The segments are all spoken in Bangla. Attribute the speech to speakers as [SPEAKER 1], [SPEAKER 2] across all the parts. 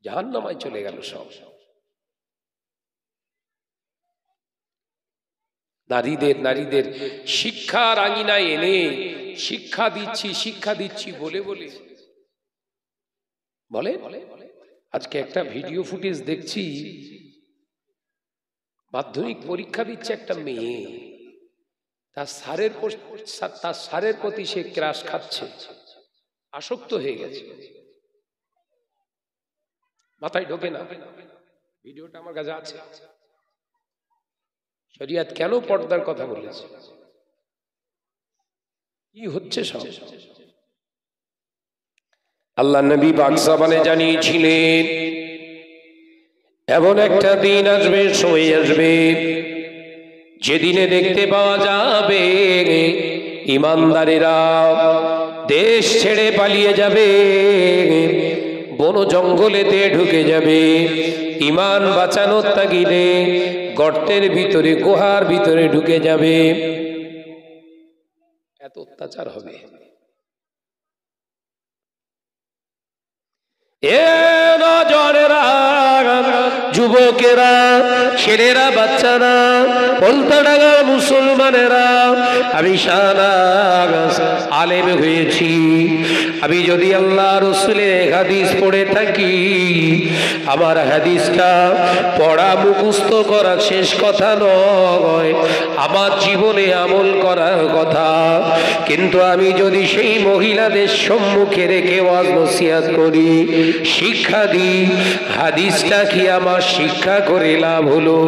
[SPEAKER 1] জাহান্নামায় চলে গেল সব। নারীদের শিক্ষার আঙিনায় এনে শিক্ষা দিচ্ছি বলে আজকে একটা ভিডিও ফুটেজ দেখছি, মাধ্যমিক পরীক্ষা দিচ্ছে একটা মেয়ে, তার স্যারের প্রতি সে ক্রাশ খাচ্ছে, আসক্ত হয়ে গেছে, মাথায় ঢোকে না। ভিডিওটা আমার কাছে আছে। শরিয়ত কেন পর্দার কথা বলেছে, কি হচ্ছে সব? আল্লাহ নবী পাক সাবানে জানিয়েছিলেন এমন একটা দিন আসবে, সময় আসবে, যেদিনে দেখতে পাওয়া যাবে ঈমানদারেরা দেশ ছেড়ে পালিয়ে যাবে, বন জঙ্গলেতে ঢুকে যাবে, ঈমান বাঁচানোর তাগিদে গর্তের ভিতরে, গুহার ভিতরে ঢুকে যাবে। এত অত্যাচার হবে। এ নজরেরা, যুবকেরা, ছেলেরা, বাচ্চারা, পলতাডাঙ্গার মুসলমানেরা, আমি শানা আলেম হয়েছি, আমি যদি আল্লাহ রাসূলের হাদিস পড়ে থাকি, আমার হাদিসটা পড়া মুখস্থ করা শেষ কথা নয়, আমার জীবনে আমল করার কথা। কিন্তু আমি যদি সেই মহিলাদের সম্মুখে রেখে ওয়াজ নসিহত করি, শিক্ষা দিই, হাদিসটা কি আমার শিক্ষা করে লাভ হলো?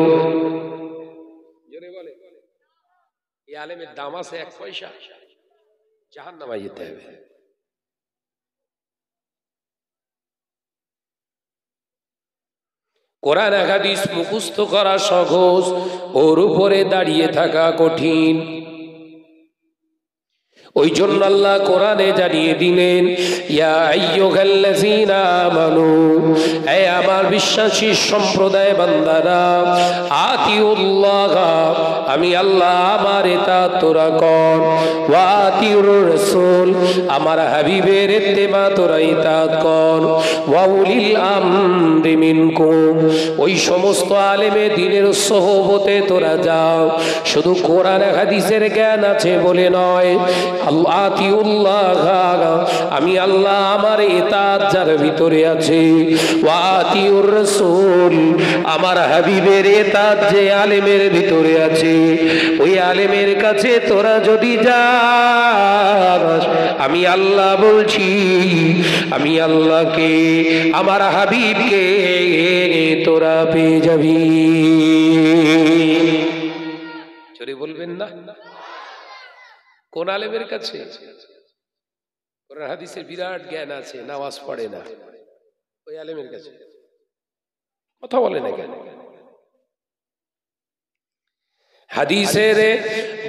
[SPEAKER 1] এই আলেমের দাম আছে 1 পয়সা? জাহান্নামে যেতে হবে। কোরআন হাদিস মুখস্থ করা সহজ, ওর উপরে দাঁড়িয়ে থাকা কঠিন। ওই জন্য আল্লাহ কোরআনে জানিয়ে দিলেন, ইয়া আইয়ুহাল্লাযীনা আমানু, হে আমার বিশ্বাসী সম্প্রদায় বান্দারা, আতিউল্লাহ, আমি আল্লাহ আমার ইতাআত তোরা কর, ওয়া আতিউর রাসূল, আমার হাবিবের ইত্তেবা তোরা ইতাআত কর, ওয়া উলিল আমরি মিনকুম, ওই সমস্ত আলেমে দ্বীনের সোহবতে তোরা যাও। শুধু কোরআন হাদিসের জ্ঞান আছে বলে নয়, আমি আল্লাহ আমার ইতাআত যার ভিতরে আছে, ওয়া আতিউর রাসূল, আমার হাবিবের ইতাআত যে আলেমের ভিতরে আছে, ওই আলেমের কাছে তোরা যদি যাস, আমি আল্লাহ বলছি, আমি আল্লাহকে, আমার হাবিবকে তোরা পেয়ে যাবি। জোরে বলবেন না? কোন আলেমের কাছে? কোরআন হাদিসের বিরাট জ্ঞান আছে, নামাজ পড়ে না, ওই আলেমের কাছে কথা বলে না কেন? হাদিসের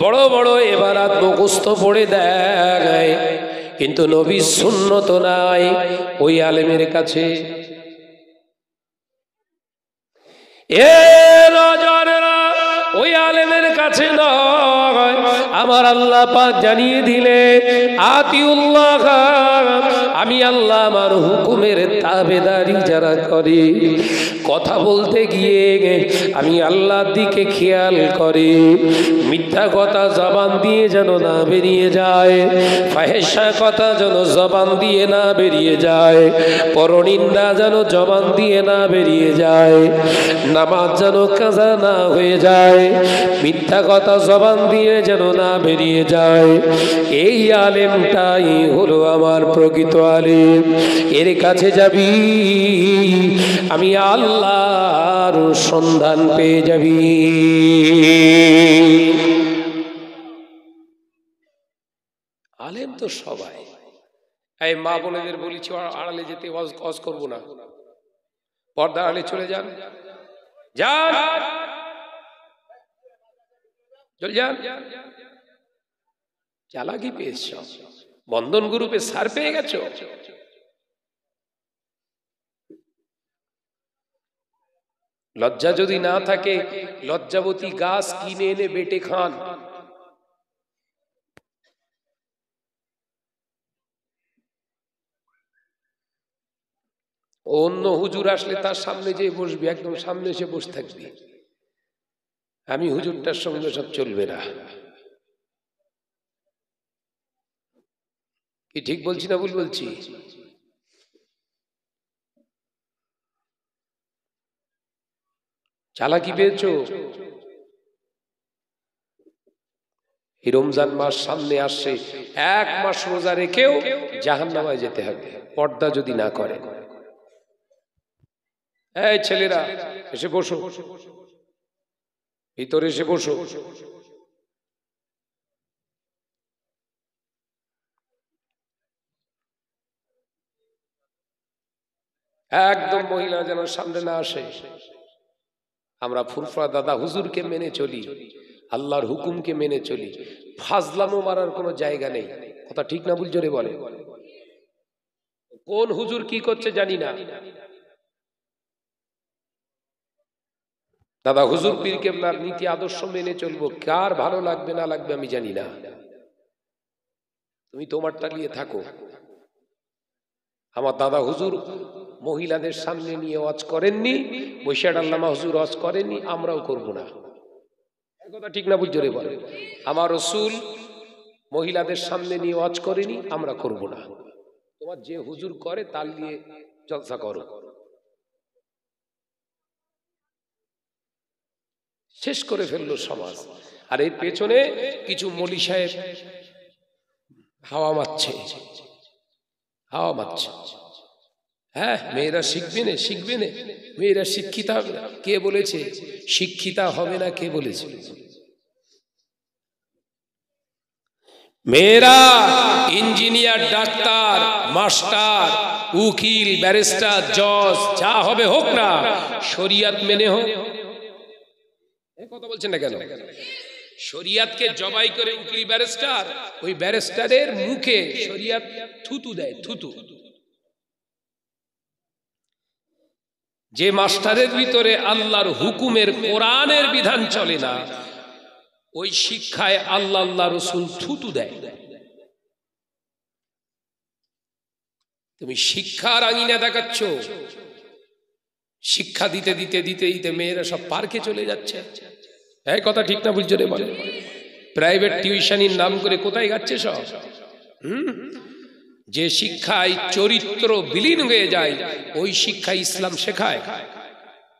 [SPEAKER 1] বড় বড় ইবারত মুখস্থ পড়ে দেয়, কিন্তু নবীর সুন্নত নাই ওই আলেমের কাছে। এ নজরেরা, ওই আলেমের কাছে নয়, আমার আল্লাহ পাক জানিয়ে দিলে, আতিউল্লাহ, আমি আল্লাহ আমার হুকুমের তাবেদারি যারা করে, কথা বলতে গিয়ে আমি আল্লাহর দিকে খেয়াল করে, মিথ্যা কথা জবান দিয়ে যেন না বেরিয়ে যায়, ফাহেশা কথা যেন জবান দিয়ে না বেরিয়ে যায়, পরনিন্দা যেন জবান দিয়ে না বেরিয়ে যায়, নামাজ যেন কাজা না হয়ে যায়, মিথ্যা কথা জবান দিয়ে যেন না বেরিয়ে যায়। এই আলেমটাই হলো আমার প্রকৃত আলেম। এর কাছে যাবি, আমি আল্লাহর সন্ধান পেয়ে যাবি। আলেম তো সবাই। এই মা বোনেদের বলেছি আড়ালে যেতে ওয়াজ করবো না, পর্দা আড়ালে চলে যান, যান চল যান। চালাকি পেয়েছ, বন্ধন গ্রুপে সার পেয়ে গেছো। লজ্জা যদি না থাকে, লজ্জাবতী গাছ কিনে এনে বেটে খান। অন্য হুজুর আসলে তার সামনে যেয়ে বসবি, একদম সামনে এসে বসে থাকবি। আমি হুজুরটার সঙ্গে সব চলবে না। কি ঠিক বলছি না ভুল বলছি? চালাকি পেয়েছো? এই রমজান মাস সামনে আসছে, 1 মাস রোজা রেখেও জাহান্নামে যেতে হবে পর্দা যদি না করে। এই ছেলেরা এসে বসো, ভিতরে এসে বসো। একদম মহিলা যেন সামনে না আসে। আমরা ফুরফুরা দাদা হুজুরকে মেনে চলি, আল্লাহর হুকুমকে মেনে চলি, ফাজলামো মারার কোনো জায়গা নেই। কথা ঠিক না ভুল জোরে বলে? কোন হুজুর কি করছে জানি না, দাদা হুজুর পীর কেবলার নীতি আদর্শ মেনে চলবো, কার ভালো লাগবে না লাগবে আমি জানি না। তুমি তোমারটা নিয়ে থাকো। আমার দাদা হুজুর মহিলাদের সামনে নিয়ে ওয়াজ করেননি, বৈশাখ আল্লামা হুজুর ওয়াজ করেননি, আমরাও করব না। কথা ঠিক না ভুল জোরে বলে? আমার রাসূল মহিলাদের সামনে নিয়ে ওয়াজ করেনি, আমরা করব না। তোমার যে হুজুর করে তার নিয়ে জলসা করো। শেষ করে ফেললো সমাজ। আর এর পেছনে কিছু মলি সাহেব হাওয়া মারছে, হাওয়া মারছে। হ্যাঁ, মেয়েরা শিখবে না, শিখবে না, মেয়েরা শিক্ষিতা হবে না। কে বলেছে শিক্ষিতা হবে না? কে বলেছে? মেয়েরা ইঞ্জিনিয়ার, ডাক্তার, মাস্টার, উকিল, ব্যারিস্টার, জজ যা হবে হোক না, শরিয়াত মেনে হোক। কথা বলছেন না কেন? শরিয়াতকে জবাই করে উকিল ব্যারিস্টার, ওই ব্যারিস্টারের মুখে শরিয়াত থুতু দেয়, থুতু। যে মাস্টারের ভিতরে আল্লাহর হুকুমের কোরআনের বিধান চলে না, ওই শিক্ষায় আল্লাহ আল্লাহ রসুল থুতু দেয়। তুমি শিক্ষার আঙিনা দেখাচ্ছ, শিক্ষা দিতে দিতে দিতে দিতে মেয়েরা সব পার্কে চলে যাচ্ছে। এই কথা ঠিক না বুঝছো রে? বলে প্রাইভেট টিউশনির নাম করে কোথায় যাচ্ছে সব? যে শিক্ষায় চরিত্র বিলীন হয়ে যায়, ওই শিক্ষা ইসলাম শেখায়।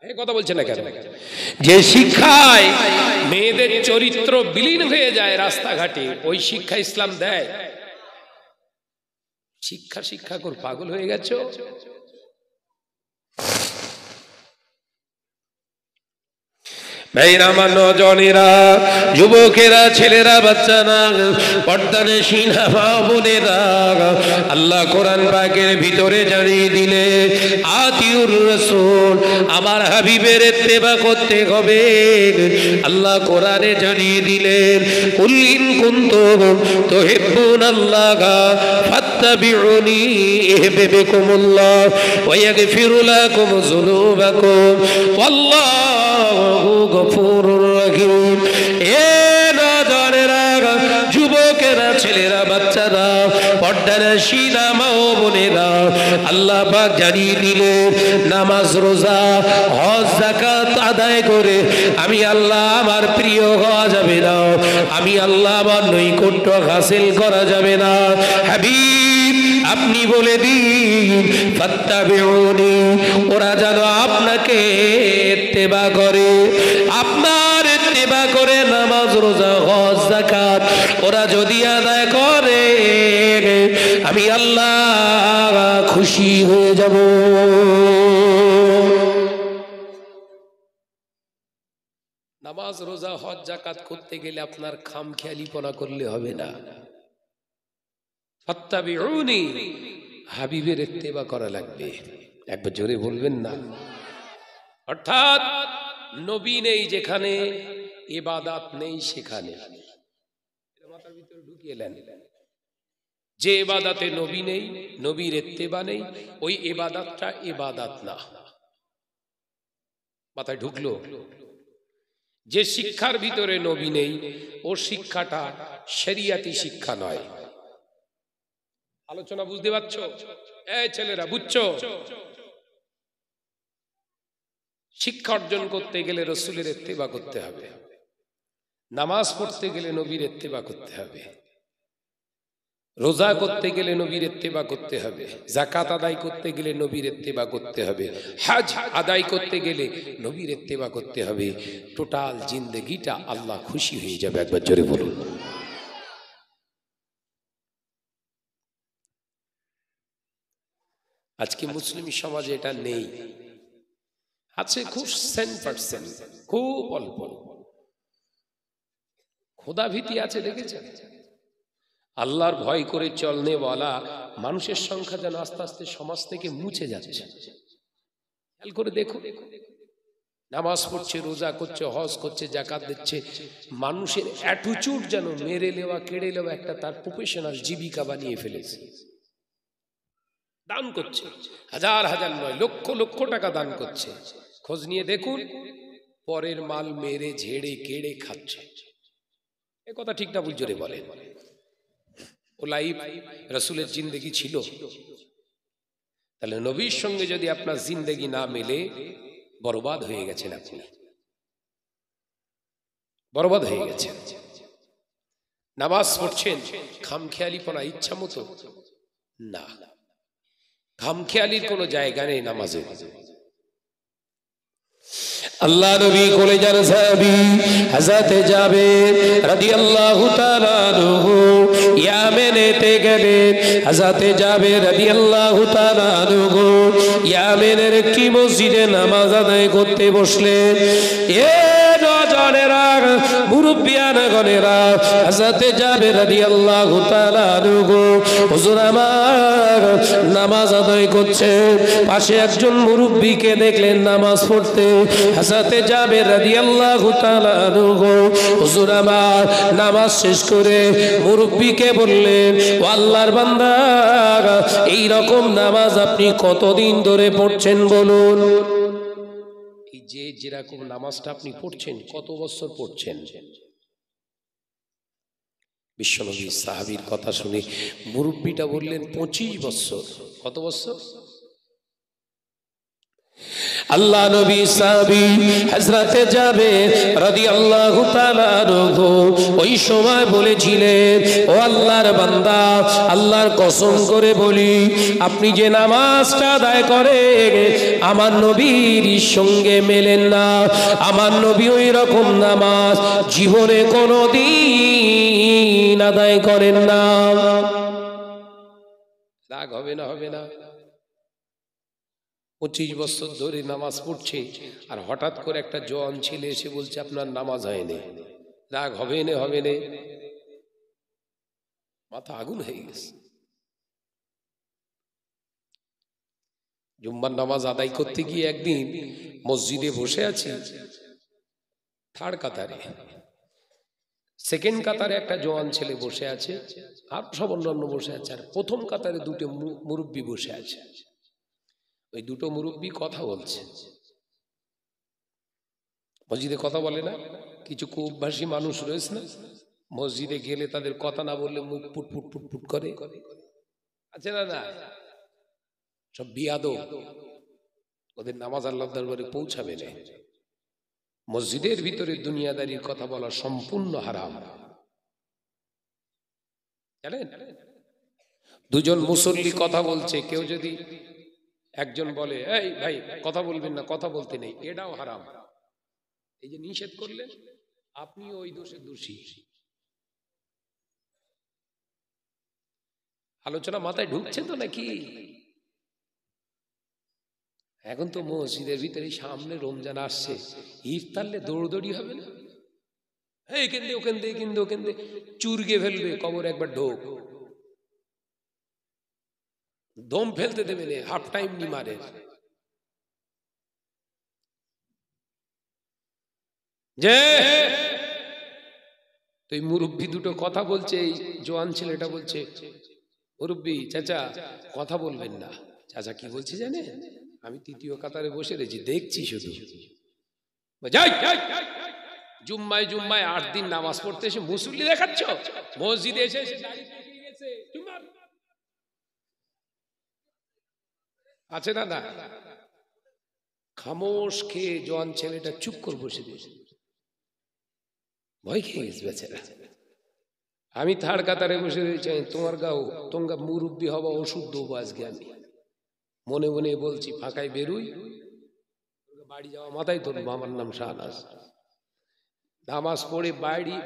[SPEAKER 1] এই কথা বলছে না কেন? যে শিক্ষায় মেয়েদের চরিত্র বিলীন হয়ে যায় রাস্তাঘাটে, ওই শিক্ষা ইসলাম দেয়। শিক্ষা শিক্ষা করে পাগল হয়ে গেছো। ভাইরা, আমার নজনেরা, যুবকেরা, ছেলেরা, বাচ্চারা, পর্দানশীল মা বোনেরা, আল্লাহ কোরআন পাকের ভিতরে জানিয়ে দিলে আতিউর রাসূল, আমার হাবিবের ইত্তেবা করতে হবে। আল্লাহ কোরআনে জানিয়ে দিলেন, কুল ইন কুনতুম তুহিব্বুনাল্লাহা ফাত্তাবিউনি ইউহিব্বুকুমুল্লাহ ওয়া ইয়াগফির লাকুম যুনুবাকুম ওয়াল্লাহু গফুরুর রহিম। এ নজনেরা, যুবকেরা, ছেলেরা, বাচ্চারা, পর্দানশীল মা ও বোনেরা, আল্লাহ পাক জানিয়ে দিলেন, নামাজ, রোজা, হজ, যাকাত আদায় করে আমি আল্লাহ আমার প্রিয় হওয়া যাবে না, আমি আল্লাহ আমার নৈকট্য হাসিল করা যাবে না। হাবিব, আপনি বলে দিন, ফাত্তাবিউনি, ওরা যেন আপনাকে ইত্তেবা করে, আপনার ইত্তেবা করে নামাজ, রোজা, হজ, যাকাত ওরা যদি আদায় করে, আমি আল্লাহ খুশি হয়ে যাব। নামাজ, রোজা, হজ, যাকাত করতে গেলে আপনার খামখেয়ালিপনা করলে হবে না। ফাত্তাবিউনি, হাবিবের ইত্তেবা করা লাগবে। একবার জোরে বলবেন না? অর্থাৎ নবী নেই যেখানে, ইবাদত নেই সেখানে। মাথার ভিতরে ঢুকিয়ে নেন, যে ইবাদতে নবী নেই, নবীর ইত্তেবা নেই, ওই ইবাদতটা ইবাদত না। মাথায় ঢুকলো? যে শিক্ষার ভিতরে নবী নেই, ও শিক্ষাটা শরিয়াতি শিক্ষা নয়। আলোচনা বুঝতে পারছো? এই ছেলেরা, বুঝছো? শিক্ষা অর্জন করতে গেলে রসুলের ইত্তেবা করতে হবে, নামাজ পড়তে গেলে নবীর ইত্তেবা করতে হবে, রোজা করতে গেলে নবীর ইত্তেবা করতে হবে, যাকাত আদায় করতে গেলে নবীর ইত্তেবা করতে হবে, হজ আদায় করতে গেলে নবীর ইত্তেবা করতে হবে। টোটাল জিন্দেগিটা আল্লাহ খুশি হয়ে যাবে। একবার জোরে বলুন। আজকে মুসলিম সমাজে এটা নেই, আছে খুব 10%, খুব অল্প। খোদা ভীতি আছে, দেখেছেন? আল্লাহর ভয় করে চলনে বলা মানুষের সংখ্যা যেন আস্তে আস্তে সমাজ থেকে মুছে যাচ্ছে। খেয়াল করে দেখো, নামাজ পড়ছে, রোজা করছে, হজ করছে, যাকাত দিচ্ছে, মানুষের অ্যাটিটিউড যেন মেরে নেওয়া, কেড়ে নেওয়া একটা তার প্রফেশনাল জীবিকা বানিয়ে ফেলেছে। দান করছে, হাজার হাজার নয়, লক্ষ লক্ষ টাকা দান করছে। খোঁজ নিয়ে দেখুন, পরের মাল মেরে ঝেড়ে কেড়ে খাচ্ছে। এ কথা ঠিক না ভুল? জোরে বলেন। ও লাইফ রাসূলের জিন্দেগি ছিল? তাহলে নবীর সঙ্গে যদি আপনার জিন্দেগি না মেলে, বরবাদ হয়ে গেছেন, আপনি বরবাদ হয়ে গেছেন। নামাজ পড়ছেন খামখেয়ালিপনা, ইচ্ছা মতো না, খামখেয়ালির কোনো জায়গা নেই নামাজে। আল্লাহ নবী কলেজার সাহাবী হযরত জাবের রাদিয়াল্লাহু তাআলা আনহু ইয়ামেনেতে গেলেন। হযরত জাবের রাদিয়াল্লাহু তাআলা আনহু ইয়ামেনের একটি মসজিদে নামাজ আদায় করতে বসলেন। নওজওয়ানেরা, মুরব্বিয়ানগণেরা, হযরত জাবের রাদিয়াল্লাহু তাআলা আনহু হুজুর আমার নামাজ আদায় করছেন। পাশে একজন মুরব্বিকে দেখলেন নামাজ পড়তে। হযরত জাবের রাদিয়াল্লাহু তাআলা আনহু হুজুর আমার নামাজ শেষ করে মুরব্বিকে বললেন, ও আল্লাহর বান্দা, এই রকম নামাজ আপনি কতদিন ধরে পড়ছেন বলুন? এই যে যেরকম নামাজটা আপনি পড়ছেন, কত বছর পড়ছেন? বিশ্বনবী সাহাবীর কথা শুনে মুরব্বিটা বললেন 25 বছর। কত বছর? আল্লাহ নবী সাহাবী হযরত জাবের রাদিয়াল্লাহু তাআলা আনহু ওই সময় বলেছিলেন, ও আল্লাহর বান্দা, আল্লাহর কসম করে বলি, আপনি যে নামাজটা আদায় করেন আমার নবীর সঙ্গে মেলেন না। আমার নবী ওই রকম নামাজ জীবনে কোনোদিন আদায় করেন না। রাগ হবে না? হবে না? 25 বছর ধরে নামাজ পড়ছে, আর হঠাৎ করে একটা জওয়ান ছেলে এসে বলছে আপনার নামাজ হয়নি। রাগ হবে না? হবে না? মাথা আগুন হয়ে গেছে। জুম্মার নামাজ আদায় করতে গিয়ে একদিন মসজিদে বসে আছি, থার্ড কাতারে, সেকেন্ড কাতারে একটা জওয়ান ছেলে বসে আছে, আর সব অন্যান্য বসে আছে, আর প্রথম কাতারে দুটো মুরব্বী বসে আছে। ওই দুটো মুরব্বী কথা বলছে। মসজিদে কথা বলে না, কিছু কুঅভ্যাসী মানুষ রয়েছে না, মসজিদে গেলে তাদের কথা না বললে মুখ ফুটফুট ফুটফুট করে, আছে না? না, সব বিয়াদব, ওদের নামাজ আল্লাহর দরবারে পৌঁছাবে না। মসজিদের ভিতরে দুনিয়াদারির কথা বলা সম্পূর্ণ হারাম, জানেন? দুজন মুসল্লি কথা বলছে, কেউ যদি একজন বলে এই ভাই কথা বলবেন না, কথা বলতে নেই, এটাও হারাম। এই যে নিষেধ করলেন, আপনি ওই দোষে দোষী। আলোচনা মাথায় ঢুকছে তো নাকি? এখন তো মসজিদের ভিতরে সামনে রমজান আসছে, ইফতারলে দৌড়দৌড়ি হবে না? এই কেন্দে ওখান দিয়ে কিন্তু ওখান দিয়ে চুরগে ফেলবে, কবর একবার ঢোক, দম ফেলতে দেবে না, হাফ টাইম নি মারে। যে তো এই মুরব্বী দুটো কথা বলছে, এই জওয়ান ছেলেটা বলছে, মুরব্বী চাচা কথা বলবেন না। চাচা কি বলছে জানেন? আমি তৃতীয় কাতারে বসে রয়েছি, দেখছি শুধু। জুম্মায় জুম্মায় 8 দিন নামাজ পড়তে এসে মুসল্লি দেখাচ্ছ, মসজিদে এসে আছে না? না, খামোশ খেয়ে জোয়ান ছেলেটা চুপ করে বসে দিয়েছে, ভয় খেয়ে গেছে বেচারা। আমি থার্ড কাতারে বসে রয়েছি, তোমার গাও তোমরা মুরব্বী হবা, ওষুধ দেবো আজকে। আমি মনে মনে বলছি ফাঁকায় বেরোই, বাড়ি যাওয়া মাথায় ধরবো, আমার নাম শাহনাজ। নামাজ পড়ে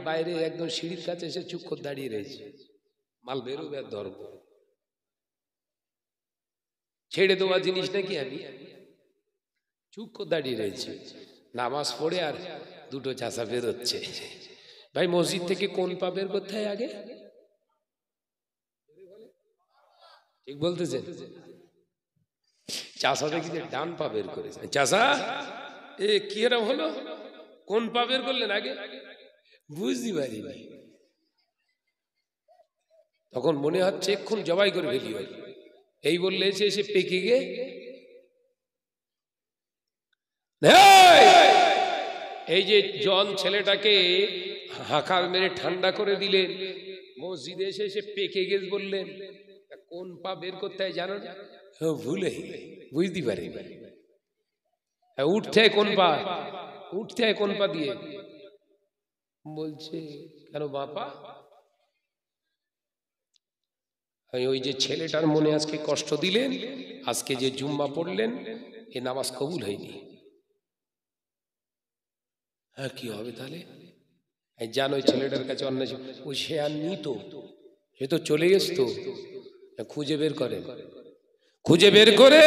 [SPEAKER 1] বাইরে একদম সিঁড়ির কাছে এসে চুপ করে দাঁড়িয়ে রয়েছে, মাল বেরোবে আর ধরবো। ছেড়ে দেওয়া জিনিস নাকি, আমি চুপ করে দাঁড়িয়ে রয়েছি। নামাজ পড়ে আর দুটো চাষা বেরোচ্ছে। ভাই মসজিদ থেকে কোন পা বের করতে হয় আগে? ঠিক বলতেছে? চাষা দেখি যে ডান পা বের করেছে। চাষা এ কি এরকম হলো, কোন পা বের করলেন আগে? বুঝতে পারি ভাই। তখন মনে হচ্ছে এক্ষুন জবাই করে ফেলি। এই বললে এসে পেকে গে এই যে জন ছেলেটাকে হাঁকার মেরে ঠান্ডা করে দিলেন, মসজিদে এসে পেকে গেছে বললেন। কোন পা বের করতে হয় জানো না? ভুলে বুঝতে পারি। উঠতে হয় কোন পা, উঠতে হয় কোন পা দিয়ে? বলছে কেন বাপা? ওই যে ছেলেটার মনে আজকে কষ্ট দিলেন, আজকে যে জুম্মা পড়লেন, এ নামাজ কবুল হয়নি। হ্যাঁ কি হবে তাহলে? জানো ওই ছেলেটার কাছে অন্যায়, ওই সে আর নিত, সে তো চলে গেছে, তো খুঁজে বের করে, খুঁজে বের করে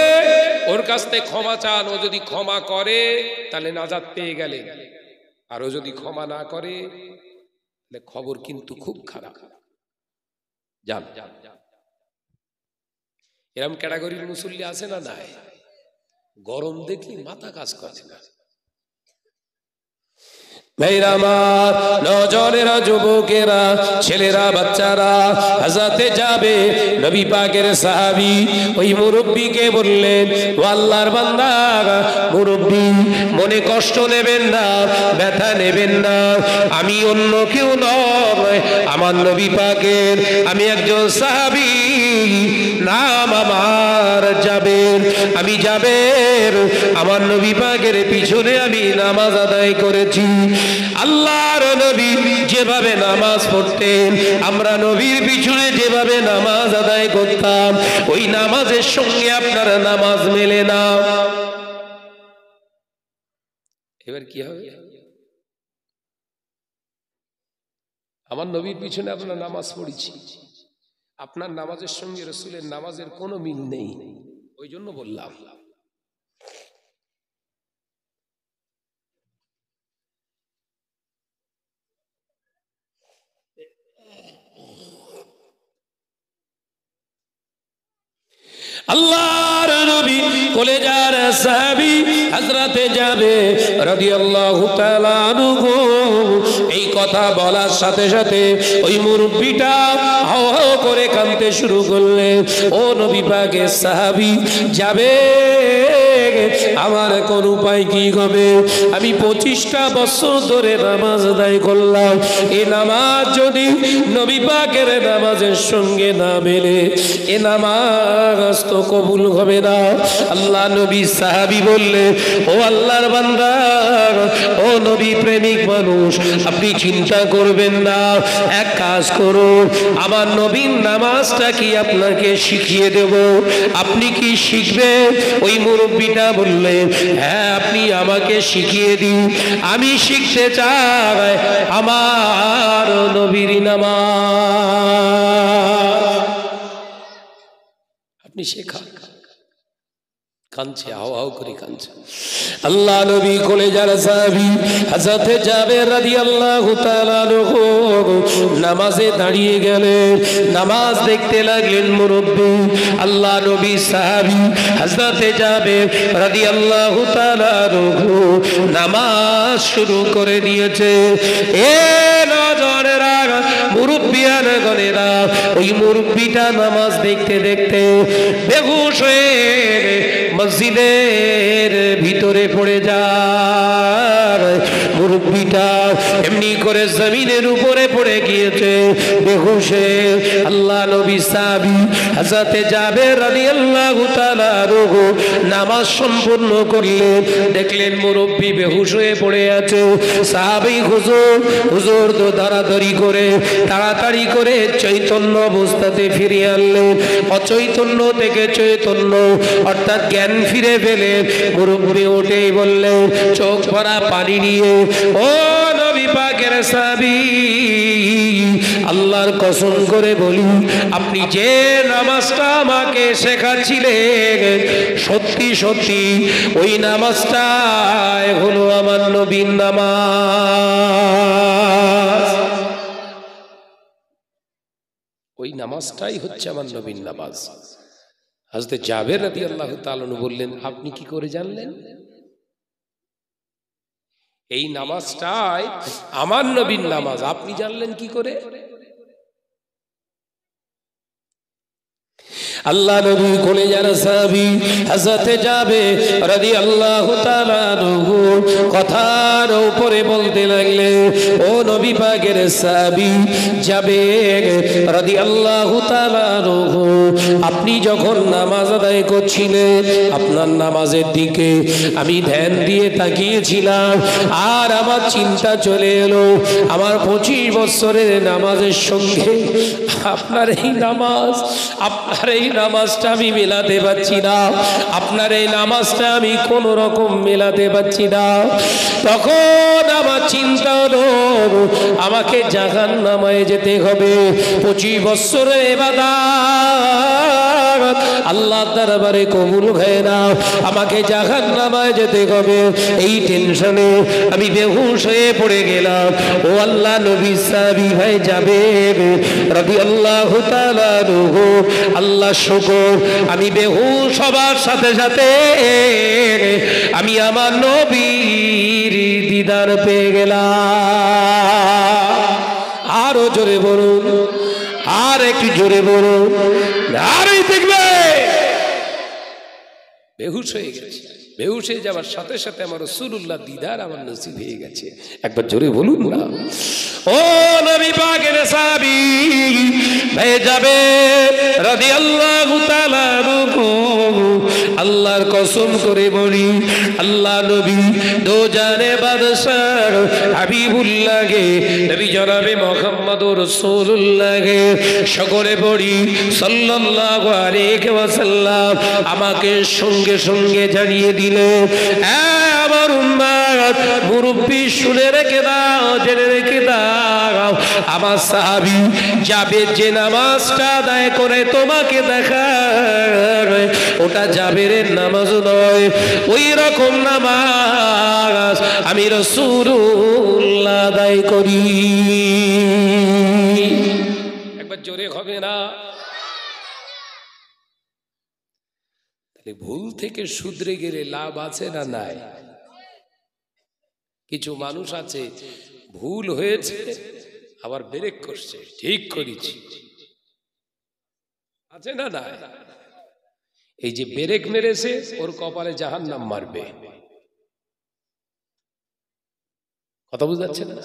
[SPEAKER 1] ওর কাছ থেকে ক্ষমা চান। ও যদি ক্ষমা করে তাহলে নাজাত পেয়ে গেলেন, আর ও যদি ক্ষমা না করে তাহলে খবর কিন্তু খুব খারাপ। যান যান যান। এরম ক্যাটাগরির মুসল্লি আছে না? নাই। গরম দেখলি মাথা কাজ করে না। মেয়েরা আমার, নজরেরা, যুবকেরা, ছেলেরা, বাচ্চারা হাজাতে যাবে। নবী পাকের সাহাবী ওই মুরব্বীকে বললেন, ও আল্লাহর বান্দা, মুরব্বী মনে কষ্ট নেবেন না, ব্যথা নেবেন না, আমি অন্য কেউ নয়, আমার নবী পাকের আমি একজন সাহাবী, নাম আমার যাবের। আমি যাবের, আমার নবী পাকের পিছনে আমি নামাজ আদায় করেছি। আল্লাহর নবী যেভাবে নামাজ পড়তেন, আমরা নবীর পিছনে যেভাবে নামাজ আদায় করতাম, ওই নামাজের সঙ্গে আপনার নামাজ মেলে না। এবার কি হবে? আমার নবীর পিছনে আপনার নামাজ পড়েছি, আপনার নামাজের সঙ্গে রাসূলের নামাজের কোনো মিল নেই। ওই জন্য বললাম আল্লাহর নবী কলেজার সাহাবী হযরতে জাবের রাদিয়াল্লাহু তাআলা আনহু এই কথা বলার সাথে সাথে ওই মুরব্বিটা হাও হাও করে কাঁদতে শুরু করলেন। ও নবী পাকের সাহাবী জাবের, আমার কোন উপায় কি হবে? আমি 25টা বছর ধরে নামাজ আদায় করলাম, এই নামাজ যদি নবী পাকের নামাজের সঙ্গে না মেলে, এ নামাজ তো কবুল হবে না। আল্লাহ নবী সাহাবী বললে, ও আল্লাহর বান্দা, ও নবী প্রেমিক মানুষ, আপনি চিন্তা করবেন না, এক কাজ করুন, আমার নবীর নামাজটা কি আপনাকে শিখিয়ে দেব, আপনি কি শিখবেন? ওই মুরব্বিটা বললেন, হ্যাঁ আপনি আমাকে শিখিয়ে দিন, আমি শিখতে চাই আমার নবীর নামাজ। আপনি শেখা। কাঁদছে, হাও হাও করে কাঁদছে। আল্লাহ নবী কলেজার সাহাবী হযরতে জাবের রাদিয়াল্লাহু তাআলা আনহু নামাজে দাঁড়িয়ে গেলেন, নামাজ দেখতে লাগলেন মুরব্বী। আল্লাহ নবী সাহাবী হযরতে জাবের রাদিয়াল্লাহু তাআলা আনহু নামাজ শুরু করে দিয়েছে। এ নজরেরা, মুরব্বিয়ানগণেরা, ওই মুরব্বিটা নামাজ দেখতে দেখতে বেহুশ হয়ে মসজিদের ভিতরে পড়ে যায়। মুরব্বিটা এমনি করে জমিনের উপরে পড়ে গিয়েছে বেহুশে। আল্লাহ নবী সাহাবী হযরতে জাবের রাদিয়াল্লাহু তাআলা আনহু নামাজ সম্পূর্ণ করলেন, দেখলেন মুরব্বি বেহুশ হয়ে পড়ে আছে। সাহাবী হুজুর তো তাড়াতাড়ি করে চৈতন্য অবস্থাতে ফিরিয়ে আনলেন। অচৈতন্য থেকে চৈতন্য অর্থাৎ জ্ঞান ফিরে পেলে মুরব্বি উঠেই বললেন চোখ ভরা পানি নিয়ে, ও নবী পাকের সাহাবী, আল্লাহর কসম করে বলি আপনি যে নামাজটা আমাকে শেখাচ্ছিলেন সত্যি সত্যি ওই নামাজটা হলো আমার নবীর নামাজ। ওই নামাজটাই হচ্ছে আমার নবীর নামাজ। হযরত জাবের রাদিয়াল্লাহু তাআলা আনহু বললেন আপনি কি করে জানলেন? এই নামাজটাই আমার নবীর নামাজ, আপনি জানলেন কি করে? আল্লাহ নবী কোলে যারা সাহাবী হযরতে জাবের রাদিয়াল্লাহু তাআলা আনহু কথার উপরে বলতে লাগলেন, ও নবী পাকের সাহাবী জাবের রাদিয়াল্লাহু তাআলা আনহু, আপনি যখন নামাজ আদায় করছিলেন আপনার নামাজের দিকে আমি ধ্যান দিয়ে তাকিয়েছিলাম, আর আমার চিন্তা চলে এলো আমার 25 বছরের নামাজের সঙ্গে আপনার এই নামাজটা আমি মেলাতে পারছি না, আপনার এই নামাজটা আমি কোন রকম মেলাতে পারছি না। তখন আমার চিন্তা হলো আমাকে জাহান্নামে যেতে হবে। 25 বছরের ইবাদত আল্লাহর দরবারে কবুল হয় না, আমাকে জাহান্নামে যেতে হবে। এই টেনশনে আমি বেহুশ হয়ে পড়ে গেলাম। ও আল্লাহ নবী সাহাবী ভাই জাবের রাদিয়াল্লাহু তাআলা আনহু, আল্লাহ শুকর আমি বেহুশ হবার সাথে সাথে আমি আমার নবীর দিদার পেয়ে গেলাম। আরো জোরে বলুন, আর একটু জোরে বলুন, আরই দেখবে বেহুশ হয়ে গেছে। বেহুশ হয়ে যাওয়ার সাথে সাথে আমার রাসূলুল্লাহ দিদার আমার নসিব হয়ে গেছে। একবার জোরে বলুন না। ও নবী পাকের সাহাবী ভাই জাবের রাদিয়াল্লাহু তাআলা আনহু, আল্লাহর কসম করে বলি আল্লাহ নবী দোজানে বাদশাহ হাবিবুল্লাহকে নবী জনাবে মুহাম্মদুর রাসূলুল্লাহকে সকলে পড়ি সাল্লাল্লাহু আলাইহি ওয়াসাল্লাম আমাকে সঙ্গে সঙ্গে জানিয়ে দিলেন, আমার উম্মত মুরব্বি শুনে রেখে দাও, জেনে রেখে দাও, আমার সাহাবী জাবের যে নামাজটা আদায় করে তোমাকে দেখায় ওটা জাবেরের নামাজ নয়, ওই রকম নামাজ আমি রাসূলুল্লাহ আদায় করি। একবার জোরে হবে না? ভুল থেকে শুধরে গেলে লাভ আছে না নাই? কিছু মানুষ আছে ভুল হয়েছে আবার ব্রেক করছে, ঠিক করেছি, আছে না নাই? এই যে ব্রেক মেরেছে ওর কপালে জাহান্নাম মারবে। কথা বুঝাচ্ছেন না?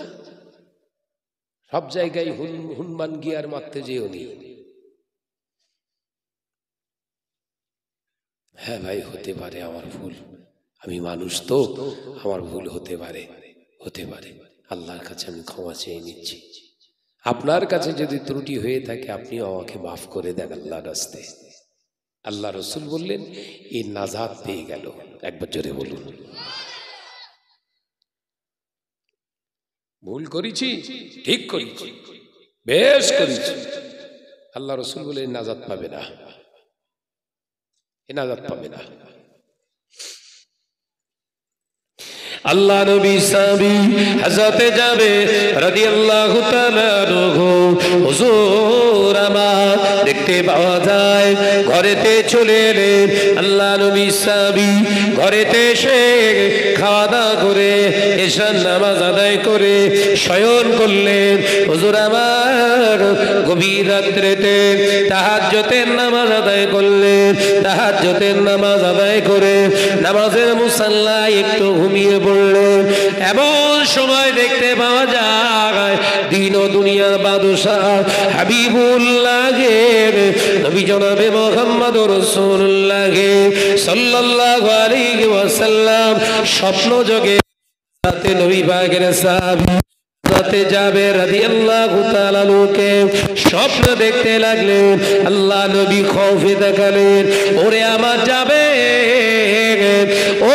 [SPEAKER 1] সব জায়গায় হুনমান গিয়ার মারতে যেও নি। হ্যাঁ ভাই হতে পারে আমার ভুল, আমি মানুষ তো, আমার ভুল হতে পারে, আল্লাহর কাছে আমি ক্ষমা চেয়ে নিচ্ছি। আপনার কাছে যদি ত্রুটি হয়ে থাকে আপনি আমাকে মাফ করে দেন আল্লাহর রাস্তায়। আল্লাহ রাসূল বললেন এই নাজাত পেয়ে গেল। একবার জোরে বলুন। ভুল করেছি, ঠিক করেছি, বেশ করেছি, আল্লাহ রাসূল বললেন নাজাত পাবে না, নাজাত পাবে না। আল্লাহ নবী সাহাবী হযরতে জাবের রাদিয়াল্লাহু তাআলা আনহু, হুজুর আমার দেখতে পাওয়া যায় ঘরেতে চলে এলেন আল্লাহ নবী সাহাবী ঘরেতে এসে খাওয়া দাওয়া করে এশার নামাজ আদায় করে শয়ন করলেন। হুজুর আমার গভীর রাত্রেতে তাহাজ্জুদের নামাজ আদায় করলেন। তাহাজ্জুদের নামাজ আদায় করে নামাজের মুসাল্লায় একটু ঘুমিয়ে পড়লেন। এমন সময় দেখতে পাওয়া যায় দিন ও দুনিয়ার বাদশাহ হাবিবুল্লাহ নবী জনাবে মুহাম্মদুর রাসূলুল্লাহ সাল্লাল্লাহু আলাইহি ওয়াসাল্লাম স্বপ্ন যোগে সাথে নবী পাকের সাহাবী হযরত জাবের রাদিয়াল্লাহু তাআলা আনহুকে স্বপ্ন দেখতে লাগলেন। আল্লাহ নবী খৌফে তাকালেন, ওরে আমার জাবের, ও